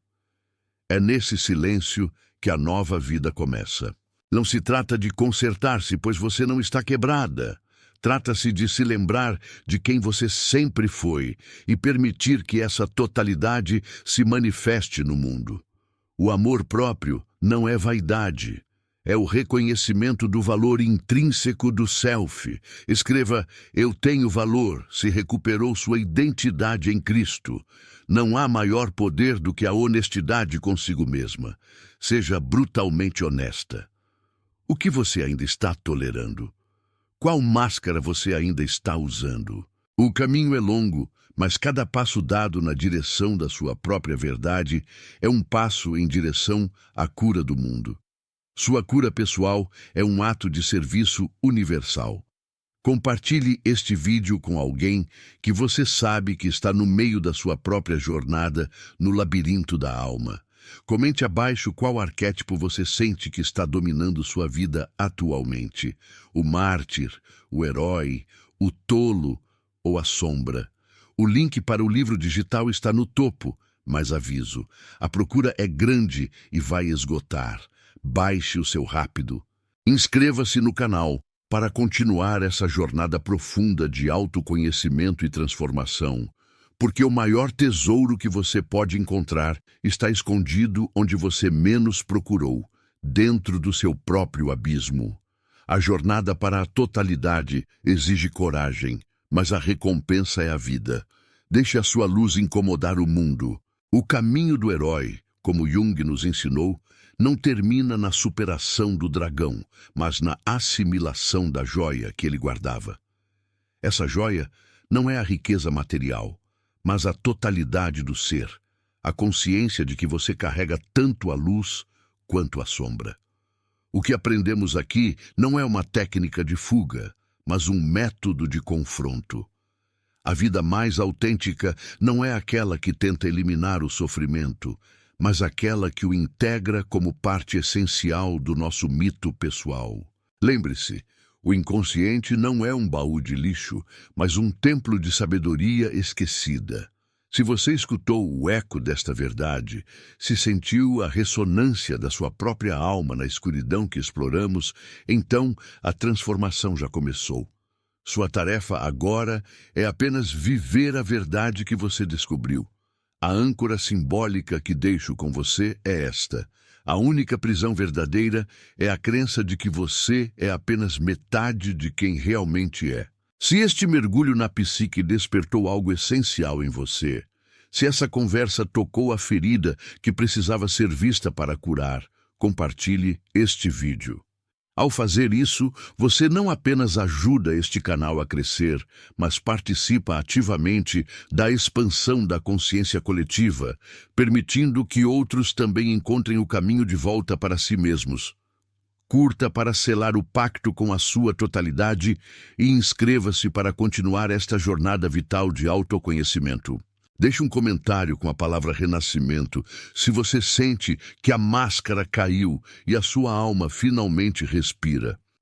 É nesse silêncio que a nova vida começa. Não se trata de consertar-se, pois você não está quebrada. Trata-se de se lembrar de quem você sempre foi e permitir que essa totalidade se manifeste no mundo. O amor próprio não é vaidade. É o reconhecimento do valor intrínseco do self. Escreva: eu tenho valor, se recuperou sua identidade em Cristo. Não há maior poder do que a honestidade consigo mesma. Seja brutalmente honesta. O que você ainda está tolerando? Qual máscara você ainda está usando? O caminho é longo, mas cada passo dado na direção da sua própria verdade é um passo em direção à cura do mundo. Sua cura pessoal é um ato de serviço universal. Compartilhe este vídeo com alguém que você sabe que está no meio da sua própria jornada no labirinto da alma. Comente abaixo qual arquétipo você sente que está dominando sua vida atualmente: o mártir, o herói, o tolo ou a sombra. O link para o livro digital está no topo, mas aviso, a procura é grande e vai esgotar. Baixe o seu rápido. Inscreva-se no canal para continuar essa jornada profunda de autoconhecimento e transformação, porque o maior tesouro que você pode encontrar está escondido onde você menos procurou, dentro do seu próprio abismo. A jornada para a totalidade exige coragem, mas a recompensa é a vida. Deixe a sua luz incomodar o mundo. O caminho do herói, como Jung nos ensinou, não termina na superação do dragão, mas na assimilação da joia que ele guardava. Essa joia não é a riqueza material, mas a totalidade do ser, a consciência de que você carrega tanto a luz quanto a sombra. O que aprendemos aqui não é uma técnica de fuga, mas um método de confronto. A vida mais autêntica não é aquela que tenta eliminar o sofrimento, mas aquela que o integra como parte essencial do nosso mito pessoal. Lembre-se, o inconsciente não é um baú de lixo, mas um templo de sabedoria esquecida. Se você escutou o eco desta verdade, se sentiu a ressonância da sua própria alma na escuridão que exploramos, então a transformação já começou. Sua tarefa agora é apenas viver a verdade que você descobriu. A âncora simbólica que deixo com você é esta: a única prisão verdadeira é a crença de que você é apenas metade de quem realmente é. Se este mergulho na psique despertou algo essencial em você, se essa conversa tocou a ferida que precisava ser vista para curar, compartilhe este vídeo. Ao fazer isso, você não apenas ajuda este canal a crescer, mas participa ativamente da expansão da consciência coletiva, permitindo que outros também encontrem o caminho de volta para si mesmos. Curta para selar o pacto com a sua totalidade e inscreva-se para continuar esta jornada vital de autoconhecimento. Deixe um comentário com a palavra renascimento se você sente que a máscara caiu e a sua alma finalmente respira.